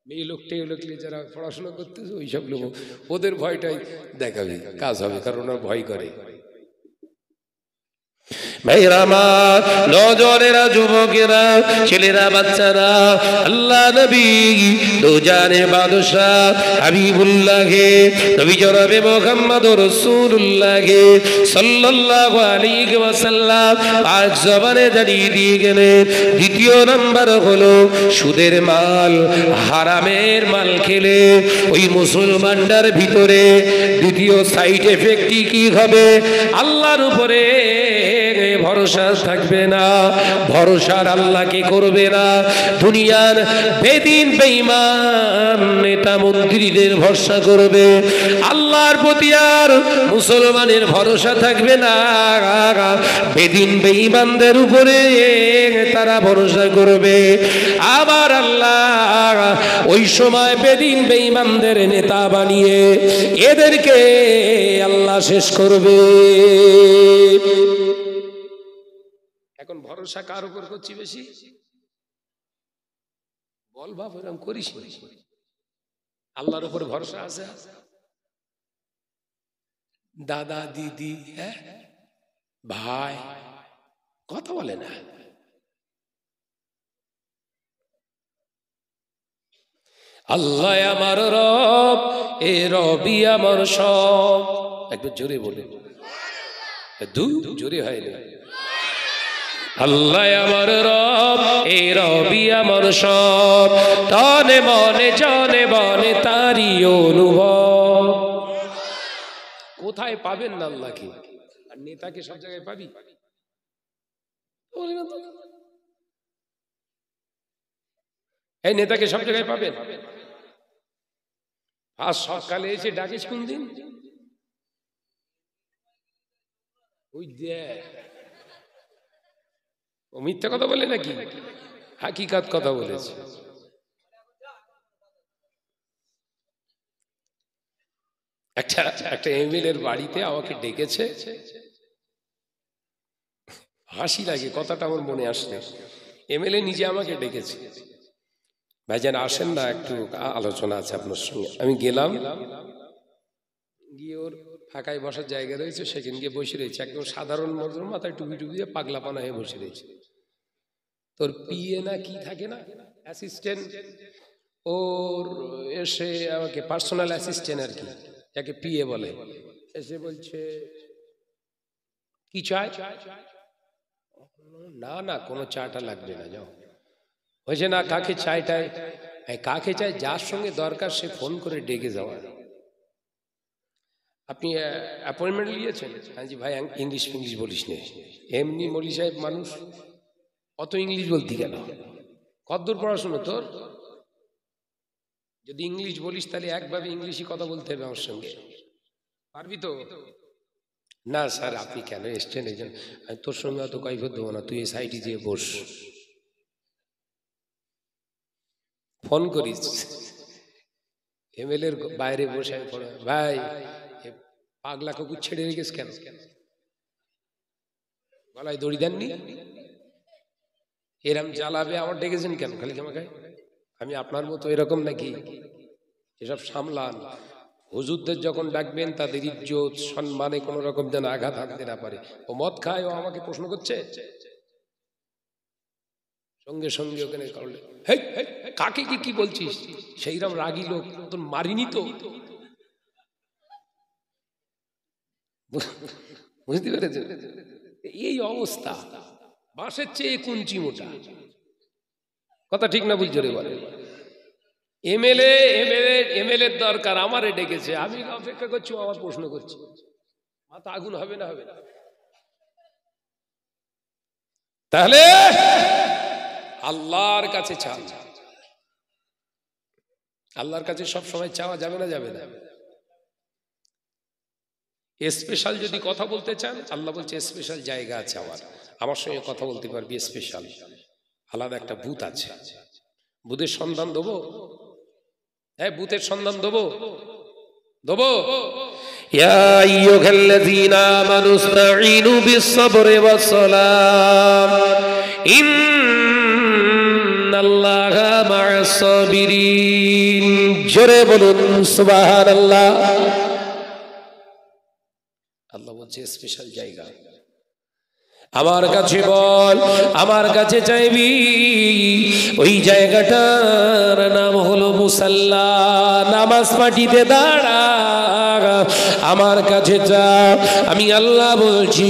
[SPEAKER 1] মেয়ে লোকটে লোকলে যারা পড়াশোনা করতেছে ওই সব লোক, ওদের ভয়টাই দেখাবে, কাজ হবে, কারণ ওরা ভয় করে। ভাইরা আমার, নজরেরা, যুবকেরা, ছেলেরা, বাচ্চারা, আল্লাহ নবী দো জানে বাদশাহ হাবিবুল্লাহে নবী জনাবে মুহাম্মদ রাসূলুল্লাহে সাল্লাল্লাহু আলাইহি ওয়াসাল্লাম পাক জবানে জানিয়ে দিয়ে গেলেন, দ্বিতীয় নাম্বার হলো সুদের মাল, হারামের মাল খেলে ওই মুসলমানটার ভিতরে দ্বিতীয় সাইড এফেক্ট কি হবে? আল্লাহর উপরে ভরসা থাকবে না, ভরসার আল্লাহকে করবে না। দুনিয়ার বেদিন বেঈমান নেতা মন্ত্রীদের ভরসা করবে, আল্লাহর প্রতি আর মুসলমানের ভরসা থাকবে না। বেদিন বেঈমানদের উপরে তারা ভরসা করবে। আবার আল্লাহ ওই সময় বেদিন বেঈমানদের নেতা বানিয়ে এদেরকে আল্লাহ শেষ করবে। এখন ভরসা কার উপর করছি বেশি? বল বাপ, এরকম করিস আল্লাহর উপর ভরসা আছে? দাদা, দিদি, হ্যাঁ, ভাই কথা বলে না। আল্লাহ আমার রব, এ রবি আমার সব। একবার জোরে বলে, জোরে হয় না। আল্লাহ আমার রব, এ রবি আমার সব, তনে মনে জনে বনে তারি অনুভব। কোথায় পাবেন না আল্লাহকে? আর নেতাকে সব জায়গায় পাবি? এই নেতাকে সব জায়গায় পাবেন? আজ সকালে এসে ডাকিস কোন দিন? ওই দেখ, ও মিথ্যা কথা বলে নাকি হাকিকাত কথা বলেছে? একটা এমএলএর বাড়িতে আমাকে ডেকেছে, হাসি লাগে কথাটা আমার মনে আসলে। এমএলএ নিজে আমাকে ডেকেছে, ভাইজান আসেন না, একটু আলোচনা আছে আপনার সঙ্গে। আমি গেলাম, গিয়ে ওর ফাঁকায় বসার জায়গা রয়েছে, সেখানে গিয়ে বসে রয়েছে। একদম সাধারণ মজুর, মাথায় টুপি টুপি দিয়ে পাগলাপানা হয়ে বসে রয়েছে। তোর পিএ না কি থাকে না, অ্যাসিস্ট্যান্ট, ওর এসে আমাকে পার্সোনাল অ্যাসিস্ট্যান্ট আর কি, যাকে পিএ বলে, এসে বলছে কি চাই? না না, কোনো চাটা লাগবে না, যাও। বলছে না, কাকে চাইটাই, কাকে চাই? যার সঙ্গে দরকার সে ফোন করে ডেকে যাওয়া। আপনি অ্যাপয়েন্টমেন্ট নিয়েছেন? হ্যাঁ জি ভাই, ইংলিশ ফিংলিশ বলিস নে। এমনি মলি সাহেব মানুষ, অত ইংলিশ বলতি কেন? কতদূর পড়াশোনা তোর? যদি ইংলিশ বলিস তাহলে একভাবে ইংলিশই কথা বলতে হবে আমার সঙ্গে, পারবি তো? না স্যার, আপনি কেন এসছেন? এই জন্য আমি তোর সঙ্গে অত কৈফিয়ত দেবো না, তুই এই সাইডে যেয়ে বস। ফোন করিস এমএলএর বাইরে বসে, ভাই পাগলা কুকুর ছেড়ে রেখেছ কেন? গলায় দড়ি দেননি? এরম জ্বালাবে আমার ডেকেছেন কেন খালি আমাকে? আমি আপনার মতো এরকম নাকি? এসব সামলান। হুজুরদের যখন ডাকবেন তাদের ইজ্জত সম্মানে কোন রকম যেন আঘাত হানতে না পারে। ও মদ খায়, ও আমাকে প্রশ্ন করছে। সঙ্গে সঙ্গে ওখানে করলে, হেই কাকে কি বলছিস, সেইরাম রাগী লোক তোর মারিনি তো। বুঝতে পেরেছেন? এই অবস্থা, বাঁশের চেয়ে কুঞ্চি মোটা। কথা ঠিক না বুঝছো রে? বলে এমএলএ দরকার, আমারে ডেকেছে, আমি অপেক্ষা করছি, আমার প্রশ্ন করছি, মাথা আগুন হবে না হবে না? তাহলে আল্লাহর কাছে চান, আল্লাহর কাছে সব সময় চাওয়া যাবে না? যাবে না। স্পেশাল যদি কথা বলতে চান, আল্লাহ বলছে স্পেশাল জায়গা আছে আমার সঙ্গে কথা বলতে পারবি, স্পেশাল আলাদা একটা বুথ আছে। বুথের সন্ধান দেবো? হ্যাঁ, বুথের সন্ধান দেবো। ইয়া আইয়ুহাল্লাযীনা আমানু ইসতাঈনু বিস-সাবরি ওয়াস-সালাম ইন্নাল্লাহা মা'আস-সাবিরিন। জোরে বলুন সুবহানাল্লাহ। আল্লাহ বলছে স্পেশাল জায়গা আমার কাছে বল, আমার কাছে চাইবি। ওই জায়গাটার নাম হলো মুসাল্লা। নামাজ পাঠিতে দাঁড়া, আমার কাছে চা। আমি আল্লাহ বলছি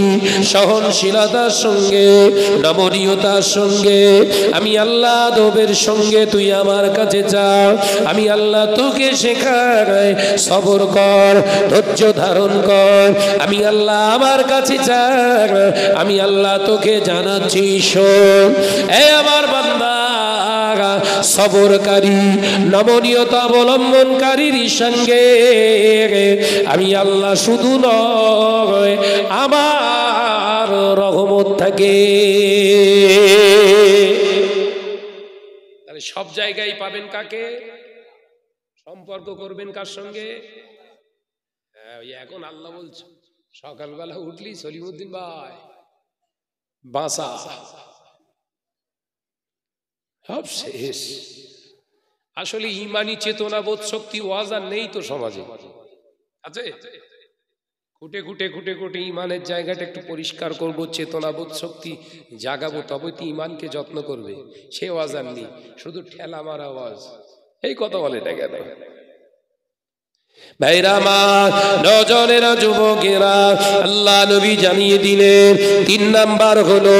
[SPEAKER 1] সহনশীলতার সঙ্গে, নমনীয়তার সঙ্গে, আমি আল্লাহ আদবের সঙ্গে তুই আমার কাছে চা। আমি আল্লাহ তোকে শেখাই, সবর কর, ধৈর্য ধারণ কর। আমি আল্লাহ আমার কাছে চা। আমি আল্লাহ তোকে জানাচ্ছি শোন, এ আমার বান্দা, সবরকারী নমনীয়তা অবলম্বনকারীর সঙ্গে আমি আল্লাহ শুধু নয়, আমার রহমত থাকে। তাহলে সব জায়গায় পাবেন কাকে? সম্পর্ক করবেন কার সঙ্গে? এখন আল্লাহ বলছে সকালবেলা উঠলি সলিমুদ্দিন ভাই বাসা, সব শেষ। আসলে ইমানি চেতনা বোধ শক্তি ওয়াজার নেই তো সমাজে, আছে? খুঁটে খুঁটে খুঁটে খুঁটে ইমানের জায়গাটা একটু পরিষ্কার করবো, চেতনা বোধ শক্তি জাগাবো, তবে তো ইমানকে যত্ন করবে। সে ওয়াজার নেই, শুধু ঠেলা মারা আওয়াজ। এই কথা বলে এটা কেন? ভাইরা আমার, নজনেরা, যুবকেরা, আল্লাহ নবী জানিয়ে দিলেন 3 নাম্বার হলো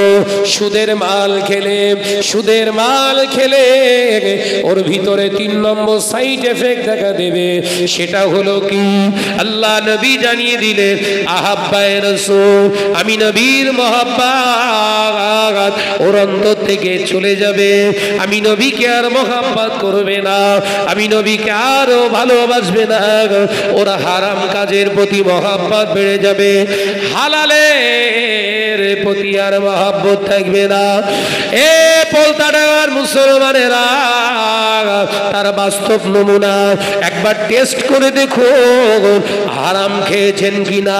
[SPEAKER 1] সুদের মাল খেলে, সুদের মাল খেলে ওর ভিতরে 3 নম্বর সাইড এফেক্ট দেখা দেবে। সেটা হলো কি? আল্লাহ নবী জানিয়ে দিলেন আহাব্বায়ে রাসূল, আমি নবীর মহব্বত ওর অন্তর থেকে চলে যাবে। আমি নবীকে আর মহব্বত করবে না, আমি নবীকে আরো ভালোবাসবে না। ওরা হারাম কাজের প্রতি মহব্বত বেড়ে যাবে, হালালের প্রতি আর মহব্বত থাকবে না। এ পলতাডাঙ্গার মুসলমানেরা, তার বাস্তব নমুনা একবার টেস্ট করে দেখো, হারাম খেয়েছেন কিনা।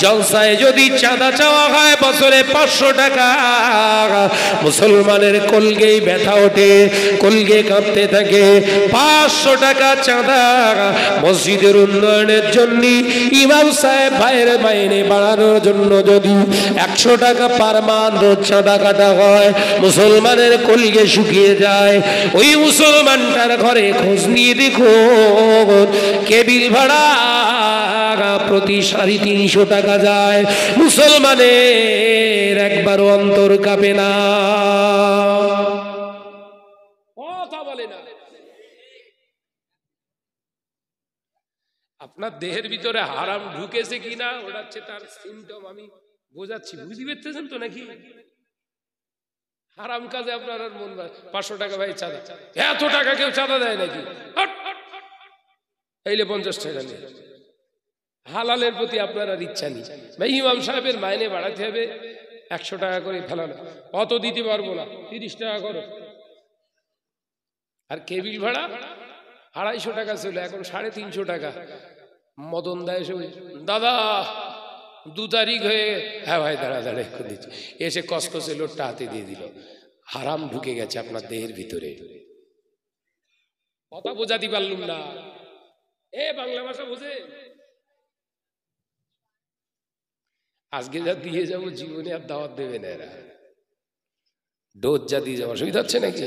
[SPEAKER 1] জলসায় যদি চাঁদা চাওয়া হয় বছরে 500 টাকা, মুসলমানের কলগেই ব্যথা ওঠে, কলগে কাঁপতে থাকে। 500 টাকা চাঁদা মসজিদের উন্নয়নের জন্য, ইমাম সাহেব ভাইয়ের মাইনে বাড়ানোর জন্য যদি 100 টাকা পার মান রোজ চাঁদা কাটা হয়, মুসলমানের কলগে শুকিয়ে যায়। ওই মুসলমানটার ঘরে খোঁজ নিয়ে দেখো, কেবিল ভাড়া প্রতি 350 টাকা যায়। মুসলমানের একবারও অন্তর কাঁপে না, কথা বলে না। আপনার দেহের ভিতরে হারাম ঢুকেছে কিনা ওটা হচ্ছে তার সিমটম, আমি বোঝাচ্ছি, বুঝতে পেরেছেন তো নাকি? হারাম কাজে আপনার আর মন, 500 টাকা ভাই চাঁদা, এত টাকা কেউ চাঁদা দেয় নাকি? এইলে 50 টাকা নেই। হালালের প্রতি আপনার আর ইচ্ছা নেই। ভাই ইমাম সাহেবের মাইনে বাড়াতে হবে, 100 টাকা করে ফেলানো, অত দিতে পারবো না, 30 টাকা করো। আর কেবিল ভাড়া 250 টাকা ছিল, এখন 350 টাকা। মদন দেয় এসে, দাদা 2 তারিখ হয়ে, হ্যাঁ ভাই দাঁড়া দাঁড়া এখন দিচ্ছি, এসে কসকসে লোটটা হাতে দিয়ে দিল। হারাম ঢুকে গেছে আপনার দেহের ভিতরে। কথা বোঝাতে পারলুম না, এ বাংলা ভাষা বোঝে? আজকে যা দিয়ে যাবো জীবনে আর দাওয়াত দেবে না এরা। ডোজ যা দিয়ে যাওয়া অসুবিধা হচ্ছে নাকি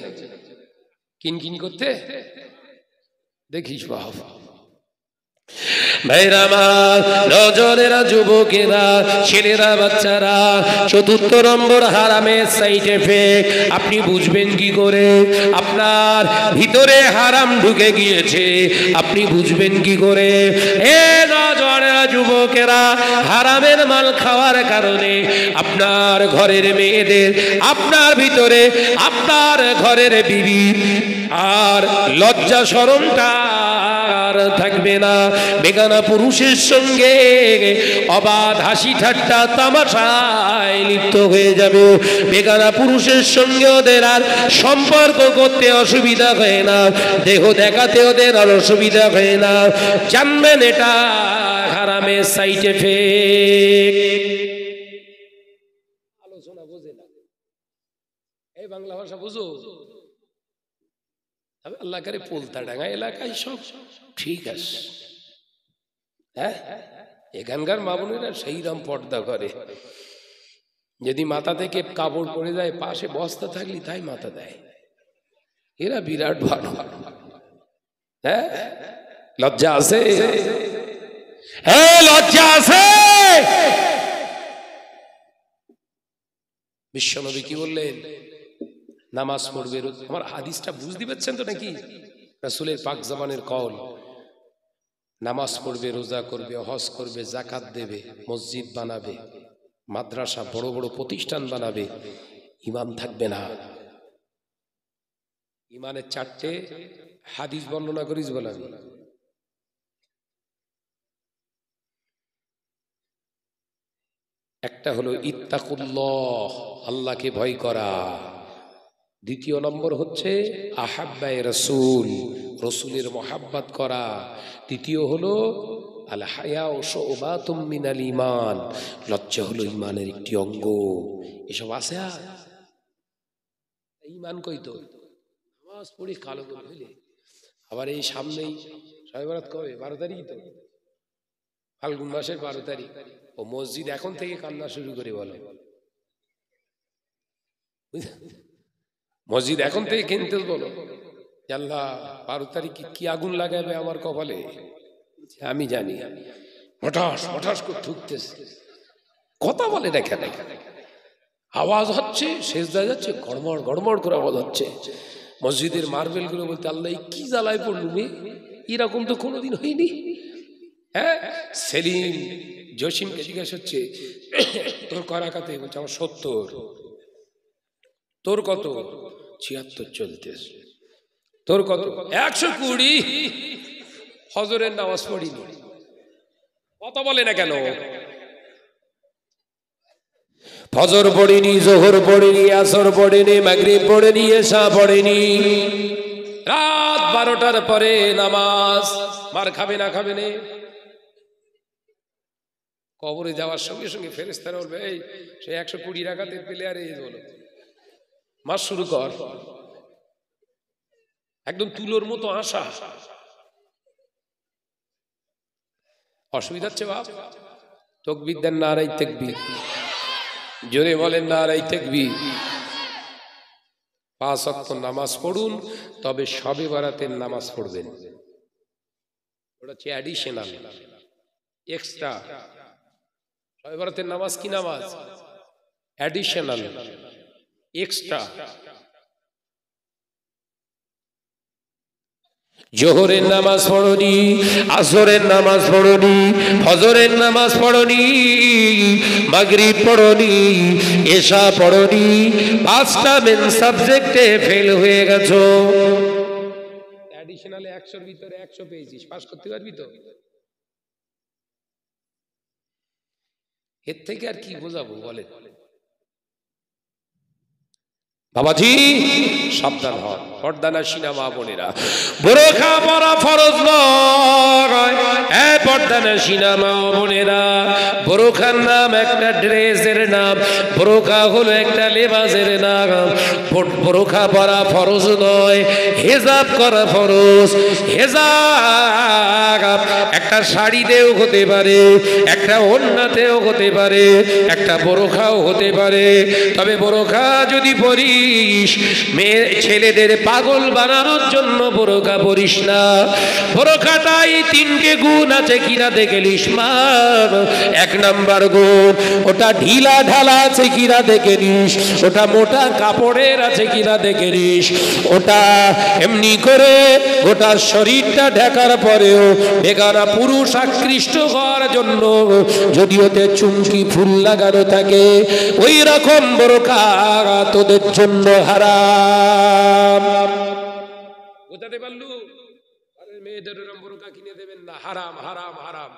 [SPEAKER 1] কিনকিন করতে দেখিস বাবা ভাইরা আমার নজরেরা যুবকেরা ছেলেরা বাচ্চারা চতুর্থ নম্বর হারামের সাইড এফেক্ট আপনি বুঝবেন কি করে আপনার ভিতরে হারাম ঢুকে গিয়েছে আপনি বুঝবেন কি করে এ নজরেরা যুবকেরা হারামের মাল খাওয়ার কারণে আপনার ঘরের মেয়েদের আপনার ভিতরে আপনার ঘরের বিবি আর লজ্জা শরমটা থাকবে না বেগানা পুরুষের সঙ্গে অবাধ হাসি ঠাট্টা তামাশায় লিপ্ত হয়ে যাবে বেগানা পুরুষের সঙ্গে ওদের আর সম্পর্ক করতে অসুবিধা হয় না দেহ দেখাতে ওদের আর অসুবিধা হয় না জানবেন এটা হারামের সাইড এফেক্ট আলোচনা বুঝে না এই বাংলা ভাষা বুঝো আল্লাহ করে পোলতাডাঙ্গা এলাকায় সব ঠিক আছে হ্যাঁ এখানকার মা বোনেরা সেই রকম পর্দা করে যদি মাথা থেকে কাপড় পরে যায় পাশে বস্তা থাকলে তাই মাথা দেয় এরা বিরাট ভালো হ্যাঁ লজ্জা আছে লজ্জা আছে বিশ্বনবী কি বললেন নামাজ পড়বে আমার হাদিসটা বুঝতে পারছেন তো নাকি রাসূলের পাক জবানের কওল নামাজ পড়বে রোজা করবে হজ করবে যাকাত দেবে মসজিদ বানাবে মাদ্রাসা বড় বড় প্রতিষ্ঠান বানাবে ঈমান থাকবে না ঈমানের চারটে হাদিস বর্ণনা করিস বলেন একটা হলো ইত্তাকুল্লাহ আল্লাহকে ভয় করা দ্বিতীয় নম্বর হচ্ছে আহাব্বায়ে রাসূল রাসূলের মহব্বত করা তৃতীয় হলো আল হায়াউ শুবাতুম মিনাল ঈমান লজ্জা হলো ঈমানের একটি অঙ্গ এসব আছে আর ঈমান কই তো নামাজ পড়ি কালো করে হইলে আবার এই সামনেই শবে বরাত কবে 12 তারিখ তো ফাল্গুন মাসের 12 তারিখ ও মসজিদ এখন থেকে কান্না শুরু করে বলে মসজিদ এখন থেকে কিনতে বলো আল্লাহ 12 তারিখে কি আগুন লাগাবে আমার কপালে আমি জানি হঠাৎ হঠাৎ করে ঠুকতেছে কথা বলে দেখা দেখা আওয়াজ হচ্ছে সেজদা যাচ্ছে গড়মড় গড়মড় করে আওয়াজ হচ্ছে মসজিদের মার্বেল গুলো বলতে আল্লাহ কি জ্বালায় পড়লুমে এরকম তো কোনোদিন হয়নি হ্যাঁ সেলিম জসিমকে জিজ্ঞাসা হচ্ছে তোর করাকাতে বলছে আমার 70 তোর কত 76 চলতেছে তোর কত 120 ফজরের নামাজ পড়িনি কথা বলে না কেন ফজর পড়িনি জোহর পড়িনি আসর পড়িনি মাগরিব পড়িনি এশা পড়িনি রাত 12টার পরে নামাজ মার খাবে না খাবে না কবরে যাওয়ার সঙ্গে সঙ্গে ফেরেশতারা বলবে এই সে 120 রাকাতের প্লেয়ারে বলো মাস শুরু কর একদম তুলোর মতো আশা অসুবিধা হচ্ছে বাপ তাকবীর দেন নারাই তাকবীর জোরে বলেন নারাই তাকবীর 5 ওয়াক্ত নামাজ পড়ুন তবে শবে বরাতের নামাজ পড়বেন ওটা হচ্ছে অ্যাডিশনাল এক্সট্রা শবে বরাতের নামাজ কি নামাজ অ্যাডিশনাল এক্সট্রা জোহরের নামাজ পড়নি আসরের নামাজ পড়নি ফজরের নামাজ পড়নি মাগরিব পড়নি এশা পড়নি 5টা মেন সাবজেক্টে ফেল হয়ে গেছো অ্যাডিশনাল 100 এর ভিতরে 100 পেয়েছিস পাস করতে পারবি তো এর থেকে আর কি বোঝাবো বলেন বাবাজি সাবধান হন পর্দা না সিনা মা বোনেরা, বোরখা পরা ফরজ নয়। এই পর্দা না সিনা মা বোনেরা, বোরখার নাম একটা ড্রেসের নাম, বোরখা হলো একটা লেবাসের নাম। বোরখা পরা ফরজ নয়, হেজাব করা ফরজ। হেজাব একটা শাড়িতেও হতে পারে, একটা ওড়নাতেও হতে পারে, একটা বোরখাও হতে পারে। তবে বোরখা যদি পরিস, মেয়ে ছেলেদের পাগল বানানোর জন্য বোরখা পরিস না। বোরখাটাই তিনটে গুণ আছে কিনা দেখে নিস মা। এক নাম্বার গুণ, ওটা ঢিলা ঢালা আছে কিনা দেখে নিস, ওটা মোটা কাপড়ের আছে কিনা দেখে নিস, ওটা এমনি করে গোটা শরীরটা ঢাকার পরেও বেগানা পুরুষ আকৃষ্ট হওয়ার জন্য যদি ওতে চুমকি ফুল লাগানো থাকে, ওই রকম বোরখা তোদের জন্য হারাম। বুঝাতে পারলু? মেয়েদের বোরখা কিনে দেবেন না, হারাম হারাম হারাম।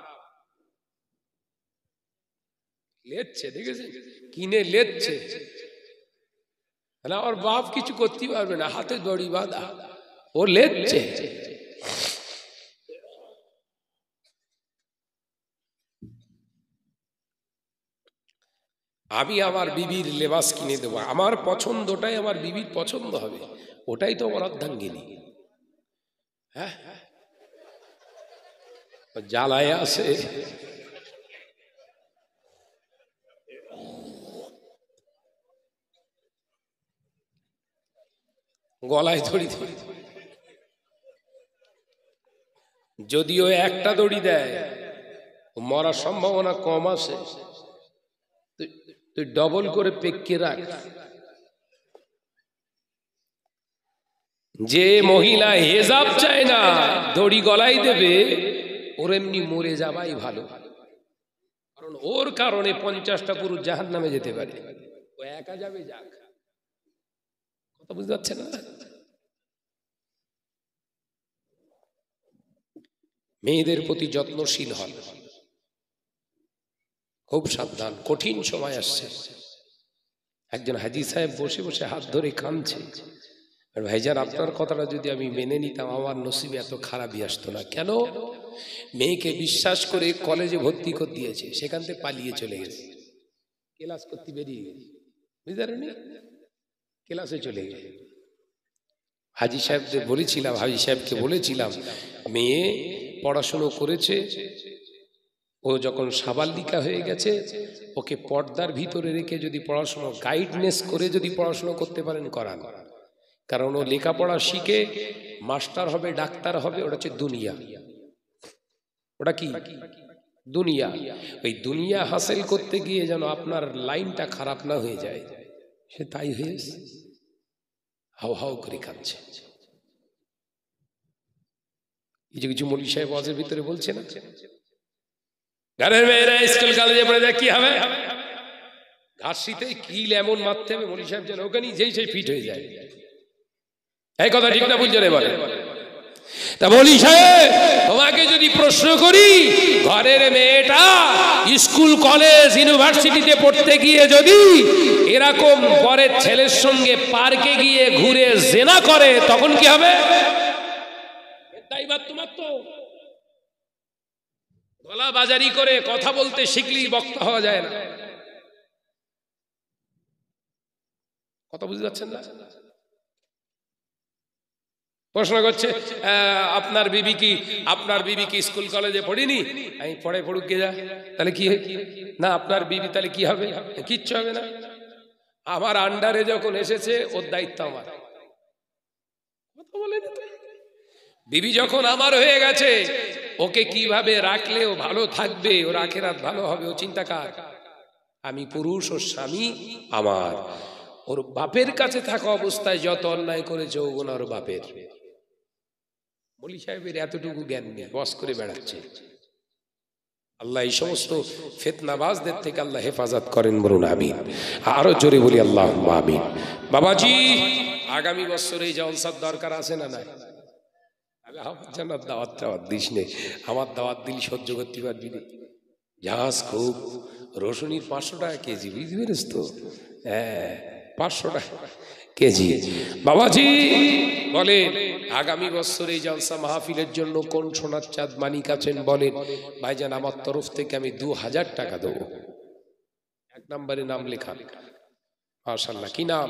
[SPEAKER 1] লেচ্ছে, দেখেছে কিনে লেচ্ছে। ওর বাপ কিছু করতে পারবে না, হাতে দড়ি বাঁধা, ও লেচ্ছে। আমি আমার বিবির লেবাস কিনে দেবো, আমার পছন্দটাই আমার বিবির পছন্দ হবে, ওটাই তো আমার অর্ধাঙ্গিনী। হ্যাঁ, জ্বালায় আছে। গলায় দড়ি, যদিও একটা দড়ি দেয় মরার সম্ভাবনা কম আছে, তুই ডবল করে পেকে রাখ। যে মহিলা হেজাব চায় না, দড়ি গলায় দেবে, ওর এমনি মরে যাবাই ভালো, কারণ ওর কারণে 50টা পুরুষ জাহান্নামে যেতে পারে। ও একা যাবে, যাক। কথা বুঝতে পারছেন না? মেয়েদের প্রতি যত্নশীল হন, খুব সাবধান, কঠিন সময় আসছে। একজন হাজী সাহেব বসে বসে হাত ধরে কাঁদছে, আর ভাইজান আপনার কথাটা যদি আমি মেনে নিতাম, আমার নসিবে এত খারাপই আসতো না। কেন? মেয়েকে বিশ্বাস করে কলেজে ভর্তি করে দিয়েছে, সেখান থেকে পালিয়ে চলে গেছে, ক্লাস করতে বেরিয়ে গেছে, বুঝতে পারেনি, ক্লাসে চলে গেছে। হাজী সাহেবদের বলেছিলাম, হাজী সাহেবকে বলেছিলাম, মেয়ে পড়াশুনো করেছে, ও যখন সাবালিকা হয়ে গেছে, ওকে পর্দার ভিতরে রেখে যদি পড়াশুনো গাইডনেস করে যদি পড়াশুনো করতে পারেন করান, কারণ ও লেখাপড়া শিখে মাস্টার হবে, ডাক্তার হবে, ওটা হচ্ছে দুনিয়া। ওটা কি দুনিয়া। ওই দুনিয়া হাসিল করতে গিয়ে যেন আপনার লাইনটা খারাপ না হয়ে যায়, সে তাই হয়েছে, হাও হাও করে খাচ্ছে। কিছু কিছু মৌলভী সাহেব ওয়াজের ভিতরে বলছে না, ঘরের মেয়েরা স্কুল কলেজে পড়ে যায় কি হবে, ঘাসিতে কিল এমন মারতে হবে মৌলভী সাহেব যেন ওখানে যেই সেই ফিট হয়ে যায়। এই কথা ঠিক না বুঝলে বলে? তা মৌলভী সাহেব তোমাকে যদি প্রশ্ন করি, ঘরের মেয়েটা স্কুল কলেজ ইউনিভার্সিটিতে পড়তে গিয়ে যদি এরকম পরের ছেলের সঙ্গে পার্কে গিয়ে ঘুরে জেনা করে, তখন কি হবে? তোমার তো গলা বাজারি করে কথা বলতে শিখলেই বক্তা হওয়া যায় না। কথা বুঝতে পারছেন না? প্রশ্ন করছে আপনার বিবি কি স্কুল কলেজে পড়িনি? আমি পড়ুক গে যা, তাহলে কি না আপনার বিবি তাহলে কি হবে? কিচ্ছু হবে না। আমার আন্ডারে যখন এসেছে ওর দায়িত্ব আমার। কথা বলেন, বিবি যখন আমার হয়ে গেছে, ওকে কিভাবে রাখলে ও ভালো থাকবে, ওর আখিরাত ভালো হবে, ও চিন্তা কার? আমি পুরুষ, ওর স্বামী আমার। ওর বাপের কাছে থাকা অবস্থায় যত অন্যায় করেছে ওগুলো ওর বাপের। মৌলভী সাহেবের এতটুকু জ্ঞান নেই, বস করে বেড়াচ্ছে। আল্লাহ এই সমস্ত ফিতনাবাজদের থেকে আল্লাহ হেফাজত করেন, বলুন আমিন। আরো জোরে বলি আল্লাহুম্মা আমিন। বাবাজি, আগামী বছর এই জলসার দরকার আছে না নাই? আমার দাওয়াত দিস নে, আমার দাওয়াত দিল সহ্য করতে পারবি না। জাহাজ খুব রসুনির 500 টাকা কেজি, বুঝতে পেরেছ তো? হ্যাঁ 500 টাকা কেজি। বাবাজি বলেন আগামী বছর এই জলসা মাহফিলের জন্য কোন সোনার চাঁদ মানিক আছেন বলেন। ভাইজান আমার তরফ থেকে আমি 2000 টাকা দেবো। এক নম্বরে নাম লেখা। মাশাআল্লাহ, কি নাম?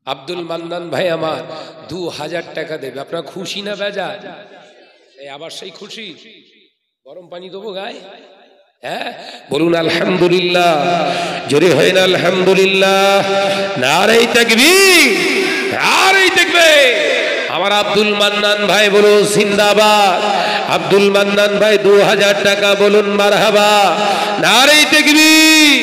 [SPEAKER 1] আব্দুল মান্নান ভাই আমার 2000 টাকা দেবে। আপনারা খুশি না বেজার? এই আবার সেই খুশি। গরম পানি দেবো গায়ে? হ্যাঁ বলুন আলহামদুলিল্লাহ, জোরে হয় না আলহামদুলিল্লাহ। নারে তাকবীর, নারে তাকবীর। আমার আব্দুল মান্নান ভাই বলুন জিন্দাবাদ। আব্দুল মান্নান ভাই 2000 টাকা বলুন মারহাবা। নারে তাকবীর।